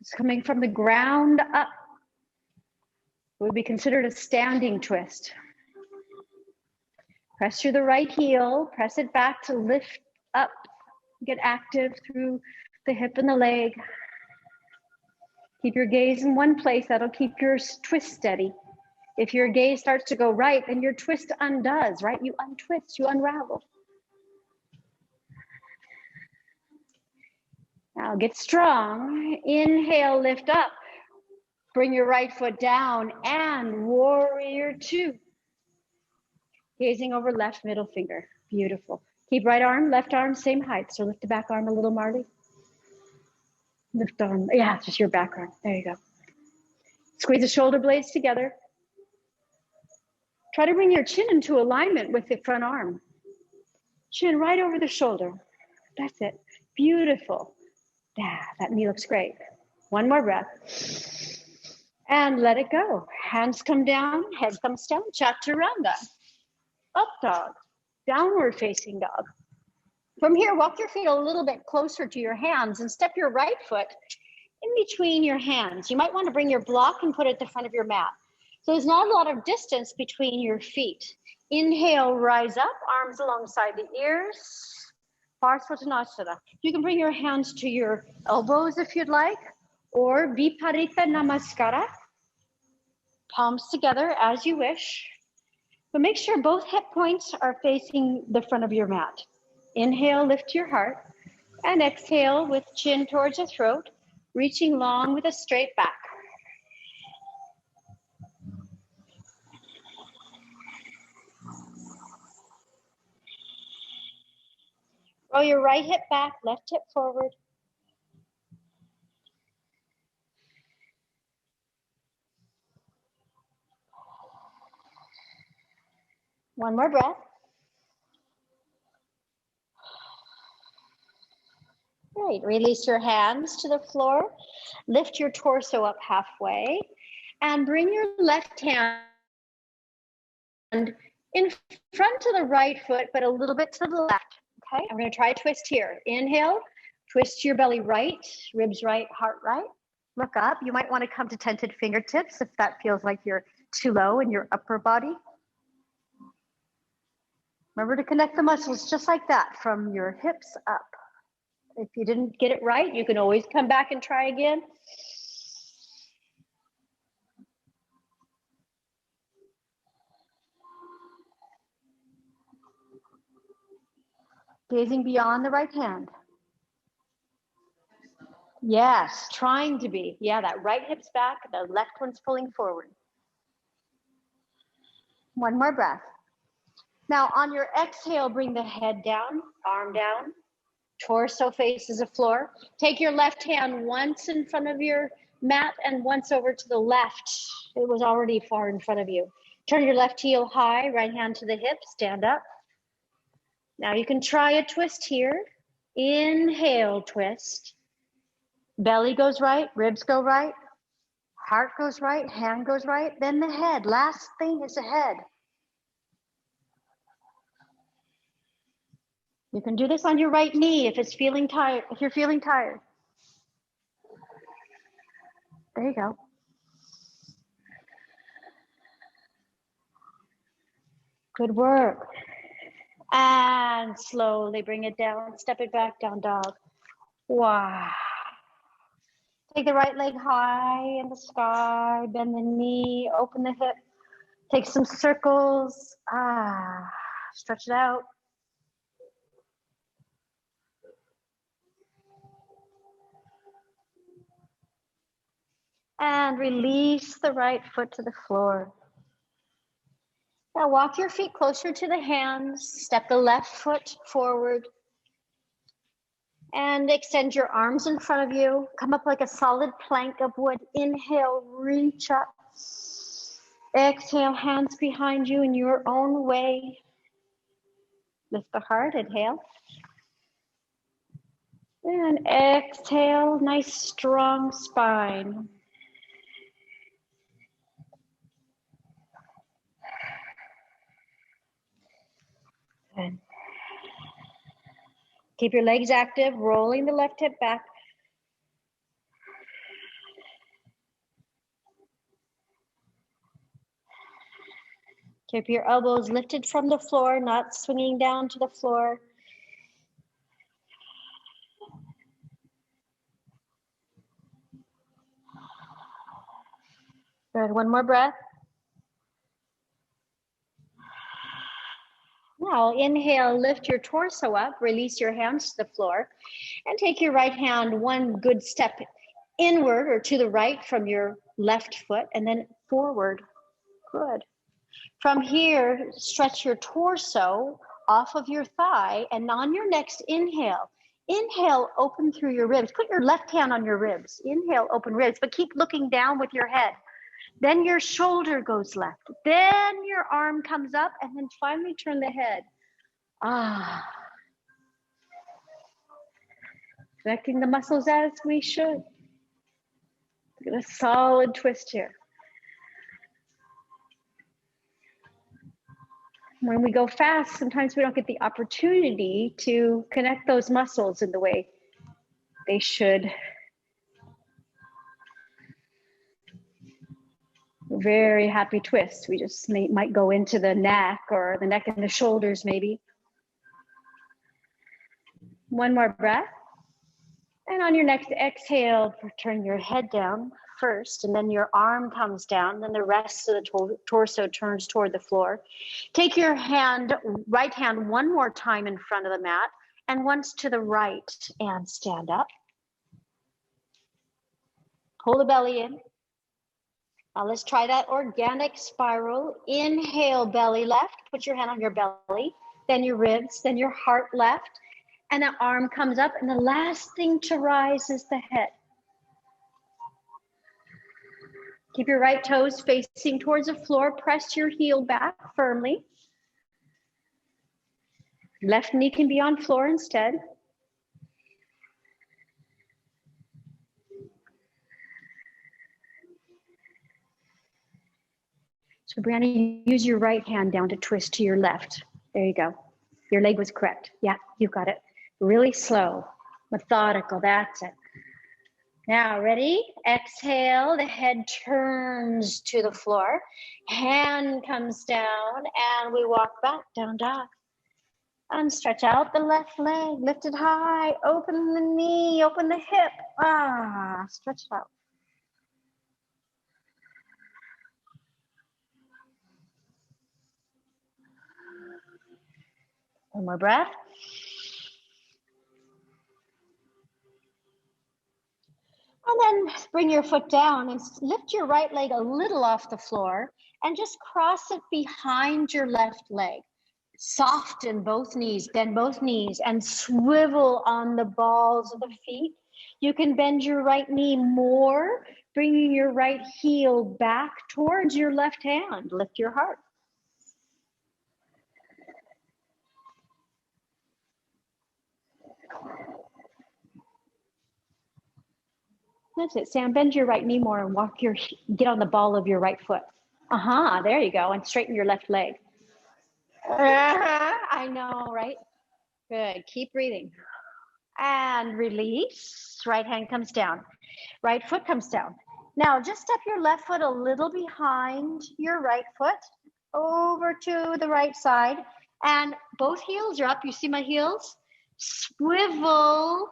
It's coming from the ground up. It would be considered a standing twist. Press through the right heel, press it back to lift up, get active through the hip and the leg. Keep your gaze in one place, that'll keep your twist steady. If your gaze starts to go right, then your twist undoes, right? You untwist, you unravel. Now get strong, inhale, lift up. Bring your right foot down and warrior two. Gazing over left middle finger. Beautiful. Keep right arm, left arm, same height. So lift the back arm a little, Marley. Lift arm. Yeah, just your back arm. There you go. Squeeze the shoulder blades together. Try to bring your chin into alignment with the front arm. Chin right over the shoulder. That's it. Beautiful. Yeah, that knee looks great. One more breath. And let it go. Hands come down, head comes down. Chaturanga. Up dog, downward facing dog. From here, walk your feet a little bit closer to your hands and step your right foot in between your hands. You might want to bring your block and put it at the front of your mat. So there's not a lot of distance between your feet. Inhale, rise up, arms alongside the ears. Parsvottanasana. You can bring your hands to your elbows if you'd like, or Viparita Namaskara. Palms together as you wish. But make sure both hip points are facing the front of your mat. Inhale, lift your heart, and exhale with chin towards the throat, reaching long with a straight back. Roll your right hip back, left hip forward. One more breath. Great, release your hands to the floor. Lift your torso up halfway and bring your left hand in front to the right foot, but a little bit to the left, okay? I'm gonna try a twist here. Inhale, twist your belly right, ribs right, heart right. Look up, you might wanna come to tented fingertips if that feels like you're too low in your upper body. Remember to connect the muscles just like that from your hips up. If you didn't get it right, you can always come back and try again. Gazing beyond the right hand. Yes, trying to be. Yeah, that right hip's back, the left one's pulling forward. One more breath. Now on your exhale, bring the head down, arm down, torso faces the floor. Take your left hand once in front of your mat and once over to the left. It was already far in front of you. Turn your left heel high, right hand to the hip, stand up. Now you can try a twist here. Inhale, twist. Belly goes right, ribs go right, heart goes right, hand goes right, then the head. Last thing is the head. You can do this on your right knee if it's feeling tired, if you're feeling tired. There you go. Good work. And slowly bring it down, step it back, down dog. Wow. Take the right leg high in the sky, bend the knee, open the hip. Take some circles. Stretch it out. And release the right foot to the floor. Now walk your feet closer to the hands. Step the left foot forward. And extend your arms in front of you. Come up like a solid plank of wood. Inhale, reach up. Exhale, hands behind you in your own way. Lift the heart, inhale. And exhale, nice strong spine. Good. Keep your legs active, rolling the left hip back. Keep your elbows lifted from the floor, not swinging down to the floor. Good, one more breath. Now inhale, lift your torso up, release your hands to the floor, and take your right hand one good step inward or to the right from your left foot, and then forward. Good. From here, stretch your torso off of your thigh, and on your next inhale, open through your ribs. Put your left hand on your ribs. Inhale, open ribs, but keep looking down with your head. Then your shoulder goes left. Then your arm comes up, and then finally turn the head. Connecting the muscles as we should. Get a solid twist here. When we go fast, sometimes we don't get the opportunity to connect those muscles in the way they should. Very happy twist. We just might go into the neck or the neck and the shoulders maybe. One more breath. And on your next exhale, turn your head down first, and then your arm comes down, then the rest of the torso turns toward the floor. Take your right hand one more time in front of the mat, and once to the right, and stand up. Pull the belly in. Now let's try that organic spiral. Inhale, belly left. Put your hand on your belly, then your ribs, then your heart left. And the arm comes up, and the last thing to rise is the head. Keep your right toes facing towards the floor. Press your heel back firmly. Left knee can be on floor instead. So Brianna, use your right hand down to twist to your left. There you go. Your leg was correct. Yeah, you got it. Really slow, methodical, that's it. Now, ready? Exhale, the head turns to the floor. Hand comes down, and we walk back, down dog. And stretch out the left leg, lift it high, open the knee, open the hip. Stretch it out. One more breath. And then bring your foot down and lift your right leg a little off the floor and just cross it behind your left leg. Soften both knees, bend both knees, and swivel on the balls of the feet. You can bend your right knee more, bringing your right heel back towards your left hand. Lift your heart. That's it, Sam. Bend your right knee more and get on the ball of your right foot. There you go. And straighten your left leg. I know, right? Good. Keep breathing. And release. Right hand comes down. Right foot comes down. Now just step your left foot a little behind your right foot over to the right side. And both heels are up. You see my heels? Swivel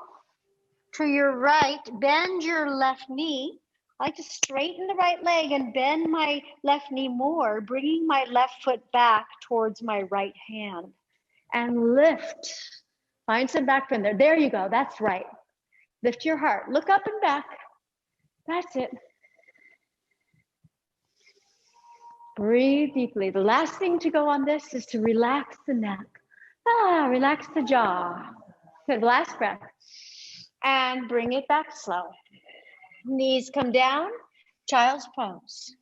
to your right. Bend your left knee. I like to straighten the right leg and bend my left knee more, bringing my left foot back towards my right hand. And lift. Find some back bend there. There you go. That's right. Lift your heart. Look up and back. That's it. Breathe deeply. The last thing to go on this is to relax the neck. Relax the jaw. Good. Last breath. And bring it back slow. Knees come down. Child's pose.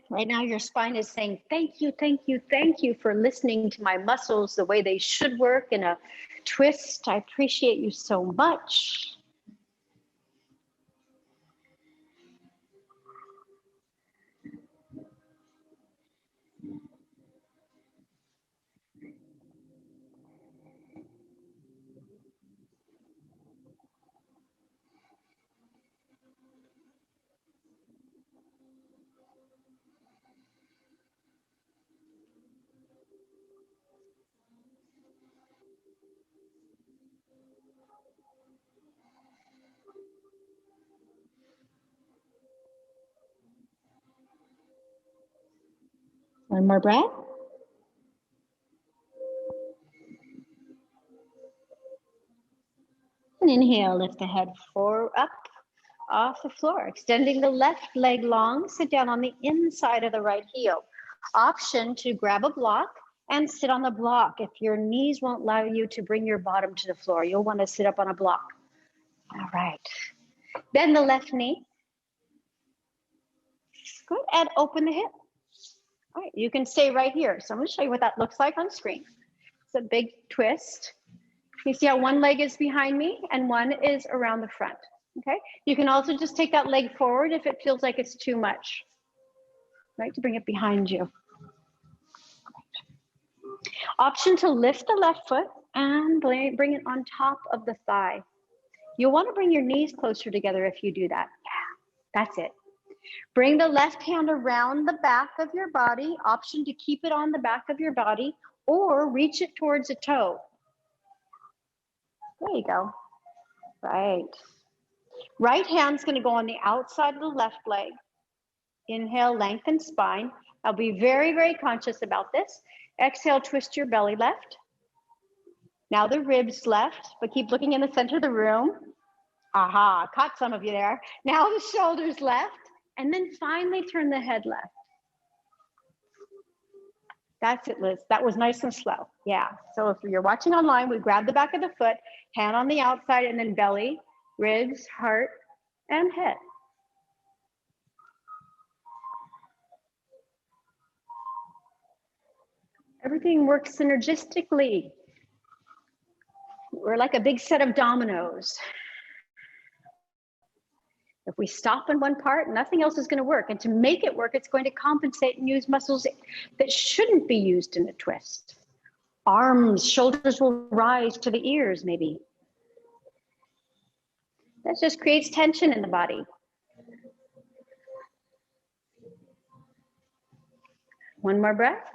Right now, your spine is saying, thank you, thank you, thank you for listening to my muscles the way they should work in a twist. I appreciate you so much. One more breath. And inhale, lift the head up off the floor, extending the left leg long, sit down on the inside of the right heel. Option to grab a block and sit on the block. If your knees won't allow you to bring your bottom to the floor, you'll want to sit up on a block. All right. Bend the left knee. Good, and open the hip. All right, you can stay right here. So I'm going to show you what that looks like on screen. It's a big twist. You see how one leg is behind me and one is around the front, okay? You can also just take that leg forward if it feels like it's too much, right, to bring it behind you. Option to lift the left foot and bring it on top of the thigh. You'll want to bring your knees closer together if you do that. Yeah, that's it. Bring the left hand around the back of your body. Option to keep it on the back of your body or reach it towards a toe. There you go. Right. Right hand's going to go on the outside of the left leg. Inhale, lengthen spine. I'll be very, very conscious about this. Exhale, twist your belly left. Now the ribs left, but keep looking in the center of the room. Aha, caught some of you there. Now the shoulders left, and then finally turn the head left. That's it, Liz. That was nice and slow. Yeah. So if you're watching online, we grab the back of the foot, hand on the outside, and then belly, ribs, heart, and head. Everything works synergistically. We're like a big set of dominoes. If we stop in one part, nothing else is going to work. And to make it work, it's going to compensate and use muscles that shouldn't be used in a twist. Arms, shoulders will rise to the ears, maybe. That just creates tension in the body. One more breath.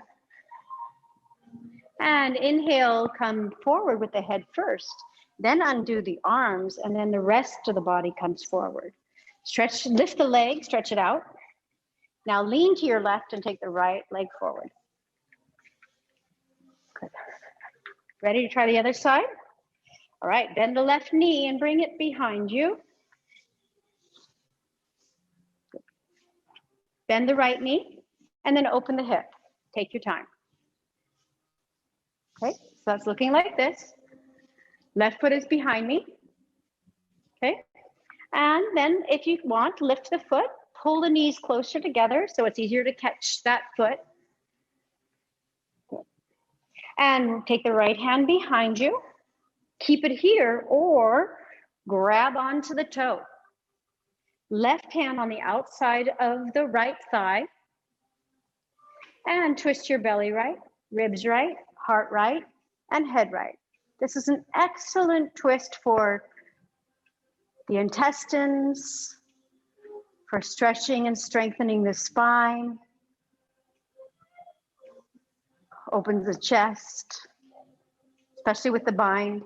And inhale, come forward with the head first, then undo the arms, and then the rest of the body comes forward. Stretch, lift the leg, stretch it out. Now lean to your left and take the right leg forward. Good. Ready to try the other side? All right, bend the left knee and bring it behind you. Bend the right knee and then open the hip. Take your time. Okay, so that's looking like this. Left foot is behind me. Okay, and then if you want, lift the foot, pull the knees closer together so it's easier to catch that foot. And take the right hand behind you. Keep it here or grab onto the toe. Left hand on the outside of the right thigh. And twist your belly right, ribs right, heart right, and head right. This is an excellent twist for the intestines, for stretching and strengthening the spine. Opens the chest, especially with the bind.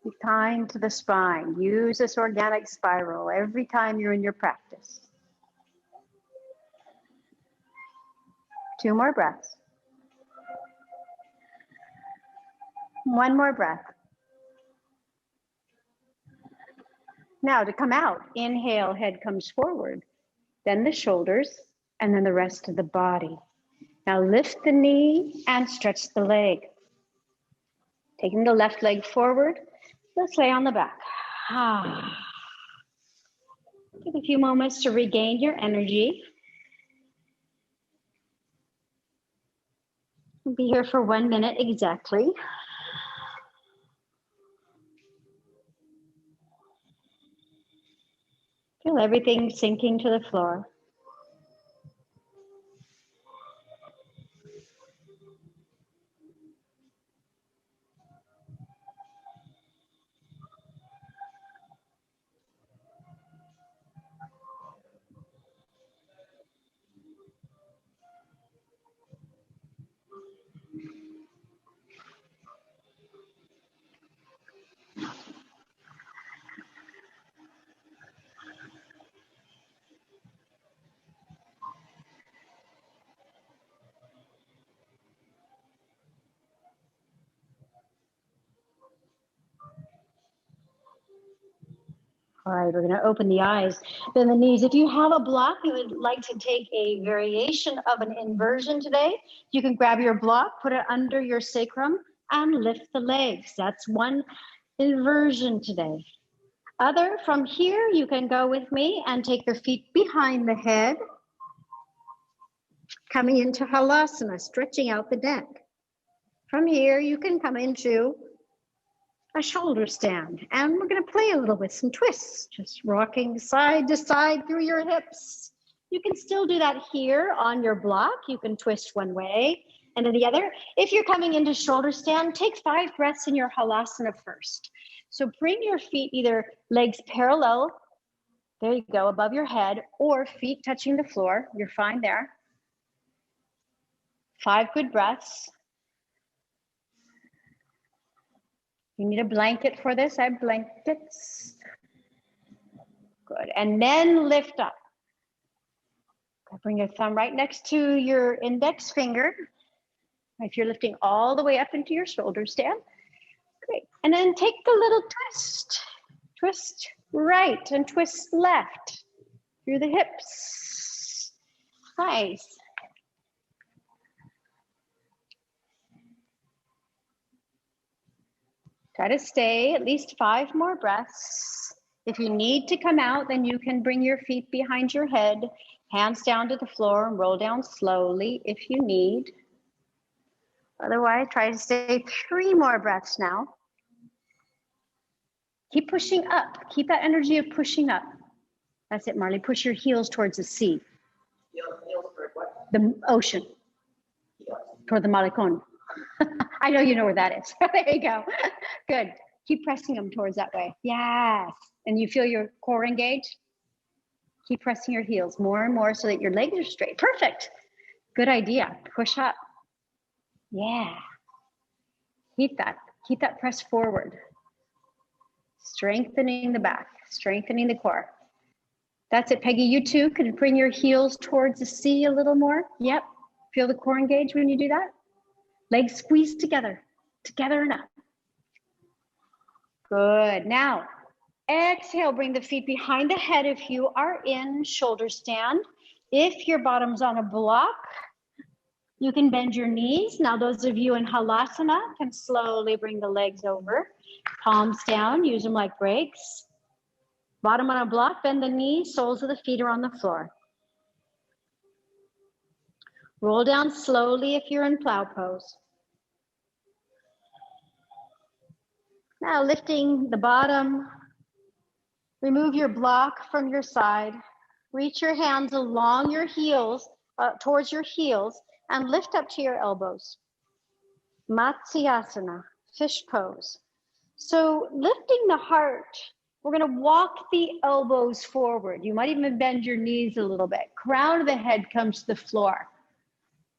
Be kind to the spine. Use this organic spiral every time you're in your practice. 2 more breaths. 1 more breath. Now to come out, inhale, head comes forward, then the shoulders, and then the rest of the body. Now lift the knee and stretch the leg. Taking the left leg forward, let's lay on the back. Take a few moments to regain your energy. We'll be here for 1 minute exactly. Feel everything sinking to the floor. All right, we're going to open the eyes, then the knees. If you have a block, you would like to take a variation of an inversion today, you can grab your block, put it under your sacrum, and lift the legs. That's one inversion today. Other, from here, you can go with me and take the feet behind the head, coming into halasana, stretching out the neck. From here, you can come into a shoulder stand, and we're going to play a little with some twists, just rocking side to side through your hips. You can still do that here on your block. You can twist one way and then the other. If you're coming into shoulder stand, take 5 breaths in your halasana first. So bring your feet either legs parallel, there you go, above your head, or feet touching the floor. You're fine there. 5 good breaths. You need a blanket for this. I have blankets. Good. And then lift up. Bring your thumb right next to your index finger. If you're lifting all the way up into your shoulder stand. Great. And then take the little twist. Twist right and twist left through the hips. Nice. Try to stay at least 5 more breaths. If you need to come out, then you can bring your feet behind your head, hands down to the floor, and roll down slowly if you need. Otherwise, try to stay 3 more breaths now. Keep pushing up. Keep that energy of pushing up. That's it, Marley. Push your heels towards the sea. Heels for what? The ocean. Heels. Toward the Malecon. I know you know where that is. There you go. Good. Keep pressing them towards that way. Yes. And you feel your core engaged? Keep pressing your heels more and more so that your legs are straight. Perfect. Good idea. Push up. Yeah. Keep that press forward. Strengthening the back, strengthening the core. That's it, Peggy. You too could bring your heels towards the sea a little more. Yep. Feel the core engage when you do that? Legs squeeze together and up. Good. Now, Exhale, bring the feet behind the head if you are in shoulder stand. If your bottom's on a block, you can bend your knees. Now, those of you in halasana can slowly bring the legs over. Palms down, use them like brakes. Bottom on a block, bend the knees, soles of the feet are on the floor. Roll down slowly if you're in plow pose. Now lifting the bottom, remove your block from your side. Reach your hands along your heels, towards your heels, and lift up to your elbows. Matsyasana, fish pose. So lifting the heart, we're gonna walk the elbows forward. You might even bend your knees a little bit. Crown of the head comes to the floor.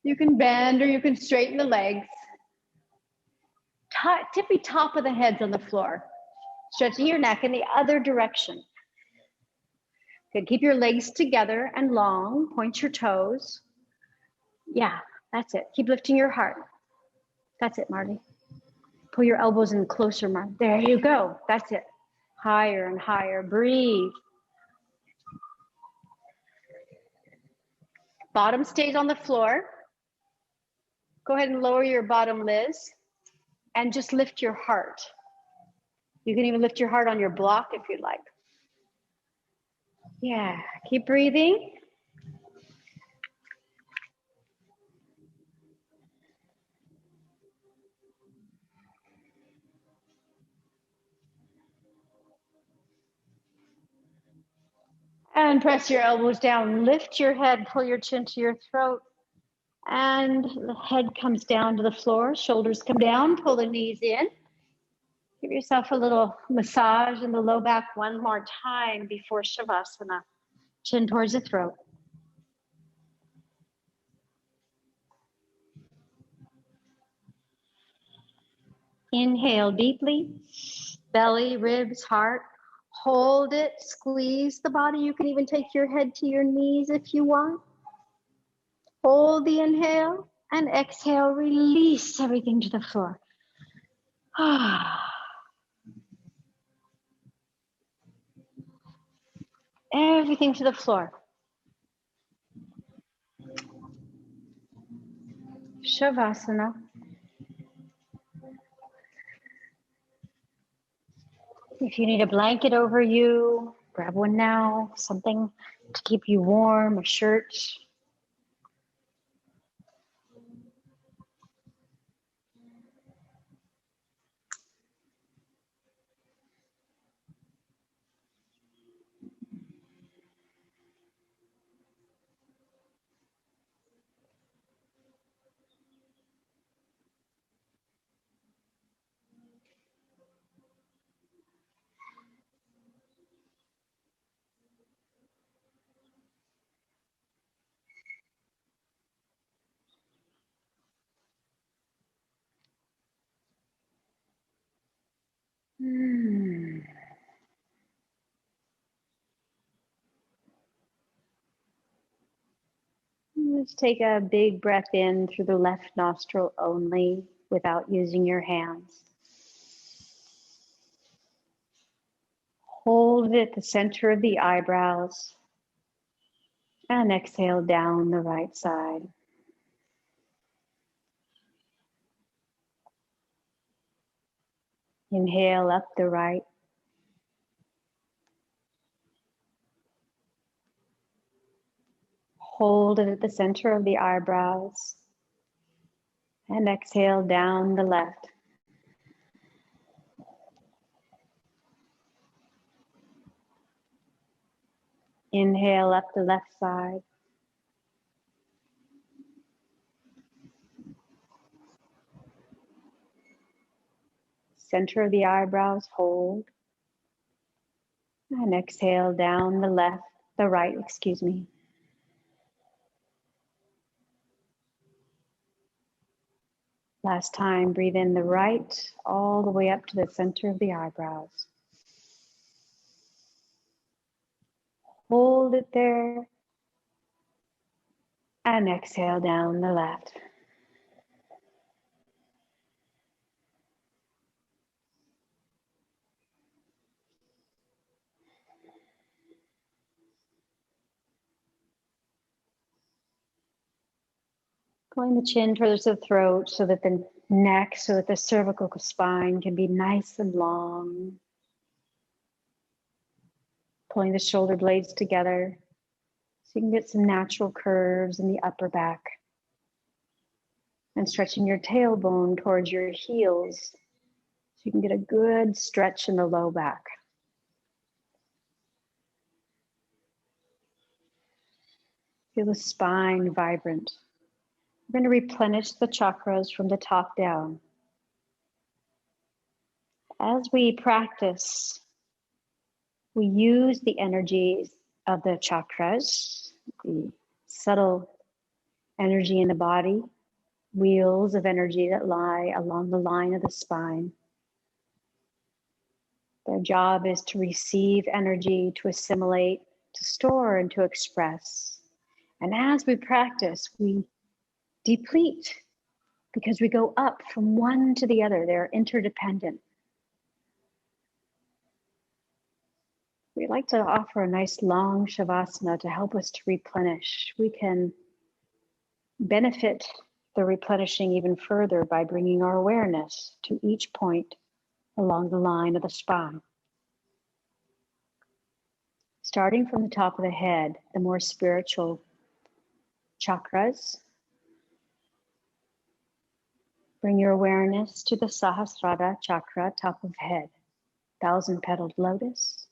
You can bend or you can straighten the legs. Tippy top of the head's on the floor. Stretching your neck in the other direction. Good, keep your legs together and long, point your toes. Yeah, that's it. Keep lifting your heart. That's it, Marty. Pull your elbows in closer, Marty. There you go, that's it. Higher and higher, breathe. Bottom stays on the floor. Go ahead and lower your bottom, Liz, and just lift your heart. You can even lift your heart on your block if you'd like. Yeah, keep breathing. And press your elbows down, lift your head, pull your chin to your throat, and the head comes down to the floor, shoulders come down, pull the knees in. Give yourself a little massage in the low back one more time before Shavasana. Chin towards the throat. Inhale deeply, belly, ribs, heart. Hold it, squeeze the body. You can even take your head to your knees if you want. Hold the inhale and exhale, release everything to the floor. Everything to the floor. Shavasana. If you need a blanket over you, grab one now, something to keep you warm, a shirt. Just take a big breath in through the left nostril only without using your hands. Hold it at the center of the eyebrows and exhale down the right side. Inhale up the right. Hold it at the center of the eyebrows and exhale down the left. Inhale up the left side. Center of the eyebrows, hold. And exhale down the right, excuse me. Last time, breathe in the right, all the way up to the center of the eyebrows. Hold it there. And exhale down the left. Pulling the chin towards the throat so that the neck, so that the cervical spine can be nice and long. Pulling the shoulder blades together so you can get some natural curves in the upper back. And stretching your tailbone towards your heels so you can get a good stretch in the low back. Feel the spine vibrant. We're going to replenish the chakras from the top down. As we practice, we use the energies of the chakras, the subtle energy in the body, wheels of energy that lie along the line of the spine. Their job is to receive energy, to assimilate, to store, and to express. And as we practice, we deplete because we go up from one to the other. They're interdependent. We like to offer a nice long shavasana to help us to replenish. We can benefit the replenishing even further by bringing our awareness to each point along the line of the spine. Starting from the top of the head, the more spiritual chakras. Bring your awareness to the Sahasrara chakra, top of head, 1,000-petaled lotus.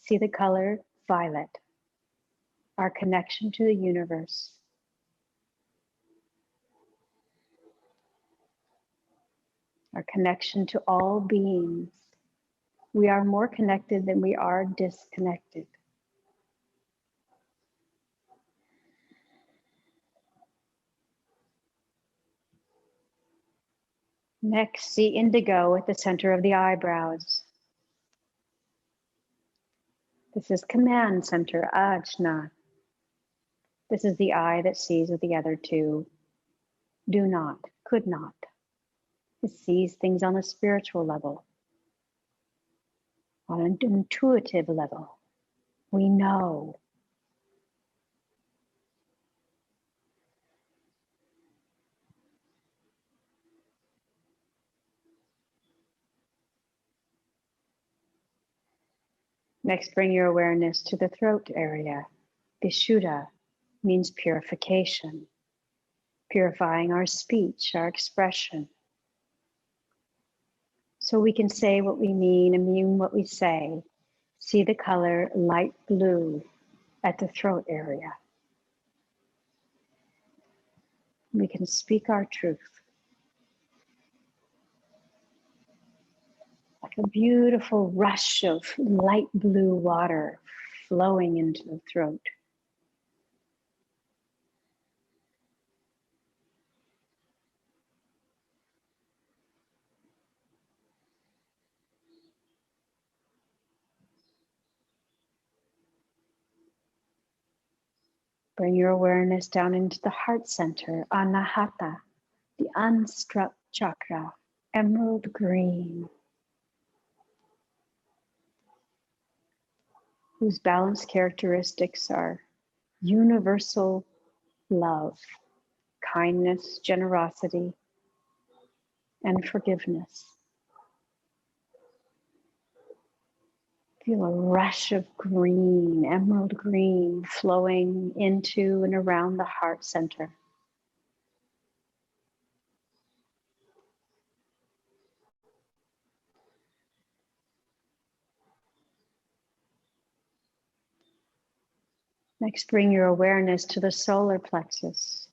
See the color violet, our connection to the universe. Our connection to all beings. We are more connected than we are disconnected. Next, see indigo at the center of the eyebrows. This is command center, Ajna. This is the eye that sees what the other two do not, could not. It sees things on a spiritual level, on an intuitive level. We know. Next, bring your awareness to the throat area. Vishuddha means purification, purifying our speech, our expression. So we can say what we mean and mean what we say. See the color light blue at the throat area. We can speak our truth. Like a beautiful rush of light blue water flowing into the throat. Bring your awareness down into the heart center, Anahata, the unstruck chakra, emerald green, whose balanced characteristics are universal love, kindness, generosity, and forgiveness. Feel a rush of green, emerald green, flowing into and around the heart center. Next, bring your awareness to the solar plexus.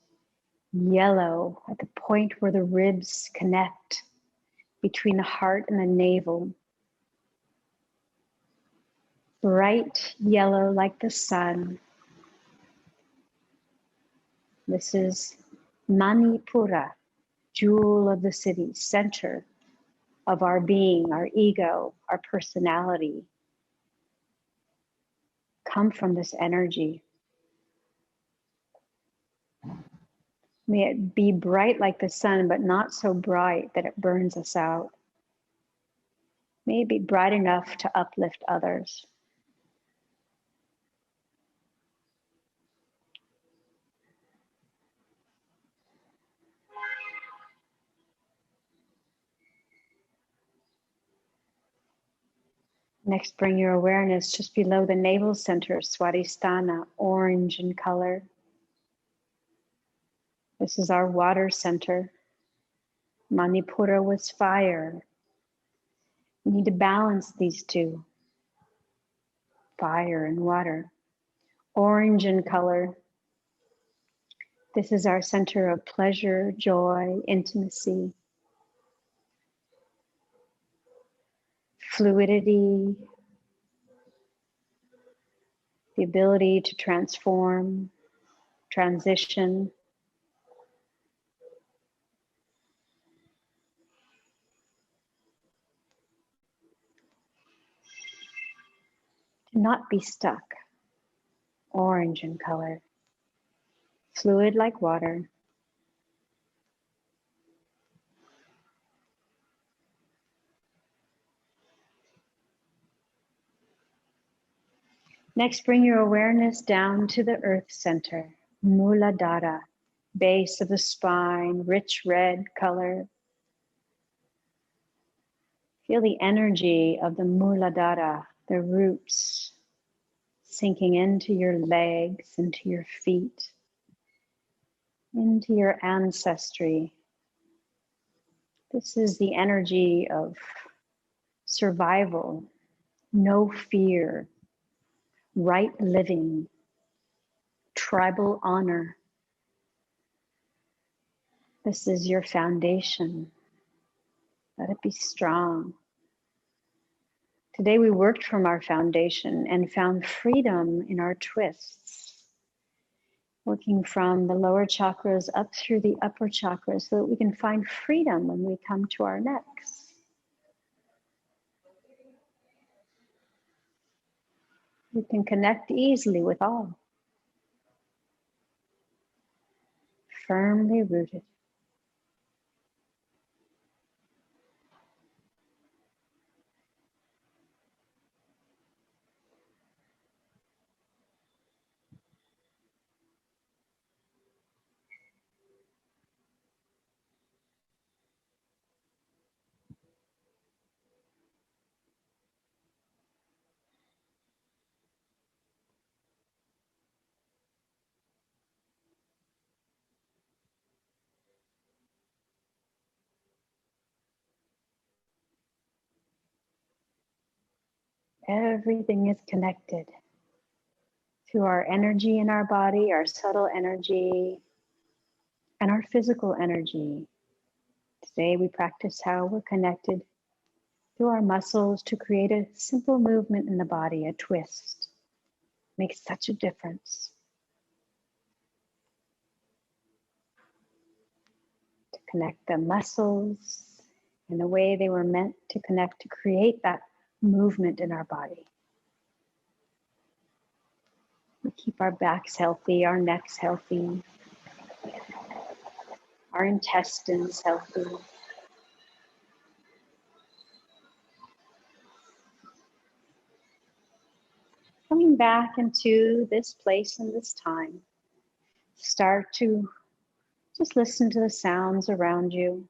Yellow at the point where the ribs connect between the heart and the navel. Bright yellow like the sun. This is Manipura, jewel of the city, center of our being, our ego, our personality. Come from this energy. May it be bright like the sun, but not so bright that it burns us out. May it be bright enough to uplift others. Next, bring your awareness just below the navel center, Swadhisthana, orange in color. This is our water center. Manipura was fire. We need to balance these two, fire and water. Orange in color. This is our center of pleasure, joy, intimacy, fluidity, the ability to transform, transition. To not be stuck. Orange in color. Fluid like water. Next, bring your awareness down to the earth center, Muladhara, base of the spine, rich red color. Feel the energy of the Muladhara, the roots, sinking into your legs, into your feet, into your ancestry. This is the energy of survival, no fear, right living, tribal honor. This is your foundation. Let it be strong. Today we worked from our foundation and found freedom in our twists, working from the lower chakras up through the upper chakras so that we can find freedom when we come to our necks. We can connect easily with all. Firmly rooted. Everything is connected to our energy in our body, our subtle energy, and our physical energy. Today we practice how we're connected through our muscles to create a simple movement in the body, a twist. Makes such a difference. To connect the muscles in the way they were meant to connect to create that movement in our body. We keep our backs healthy, our necks healthy, our intestines healthy. Coming back into this place and this time, start to just listen to the sounds around you.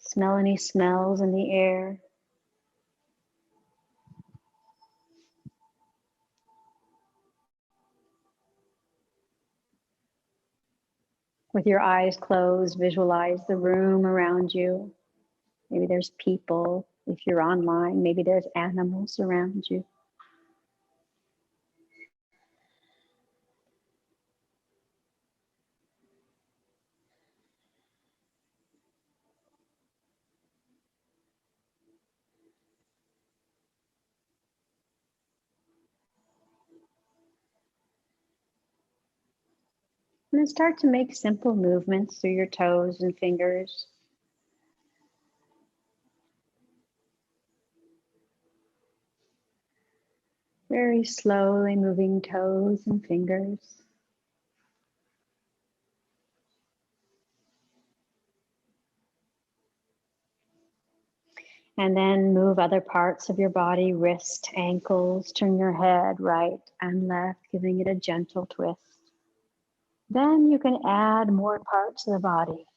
Smell any smells in the air. With your eyes closed, visualize the room around you. Maybe there's people. If you're online, maybe there's animals around you. And then start to make simple movements through your toes and fingers. Very slowly moving toes and fingers. And then move other parts of your body, wrist, ankles, turn your head right and left, giving it a gentle twist. Then you can add more parts of the body.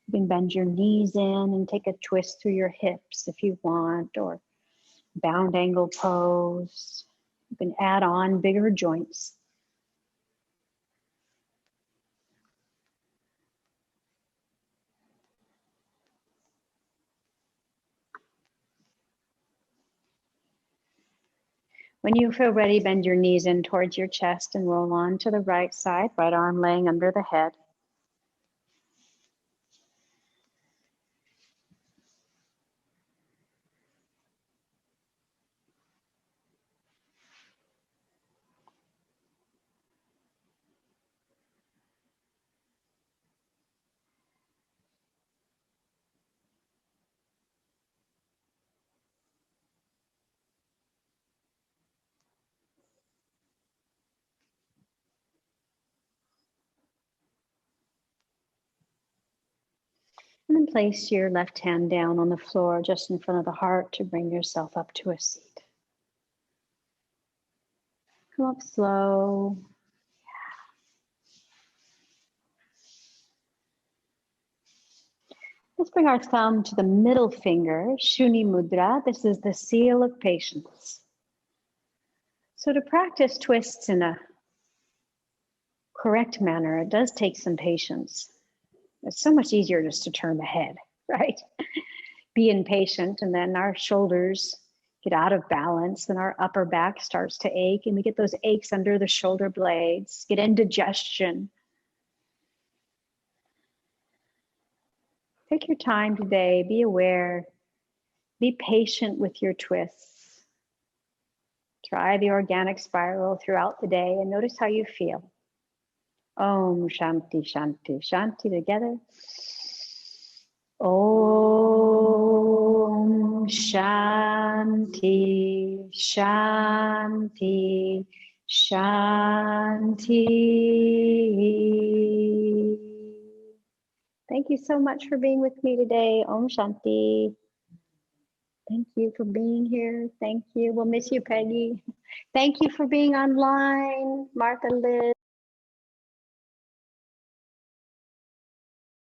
You can bend your knees in and take a twist through your hips if you want, or bound angle pose. You can add on bigger joints. When you feel ready, bend your knees in towards your chest and roll on to the right side, right arm laying under the head. And then place your left hand down on the floor just in front of the heart to bring yourself up to a seat. Come up slow. Let's bring our thumb to the middle finger, Shuni Mudra. This is the seal of patience. So to practice twists in a correct manner, it does take some patience. It's so much easier just to turn the head, right? Be impatient, and then our shoulders get out of balance, and our upper back starts to ache, and we get those aches under the shoulder blades, get indigestion. Take your time today, be aware, be patient with your twists. Try the organic spiral throughout the day and notice how you feel. Om Shanti Shanti Shanti together. Om Shanti Shanti Shanti. Thank you so much for being with me today. Om Shanti. Thank you for being here. Thank you. We'll miss you, Peggy. Thank you for being online, Martha Liz.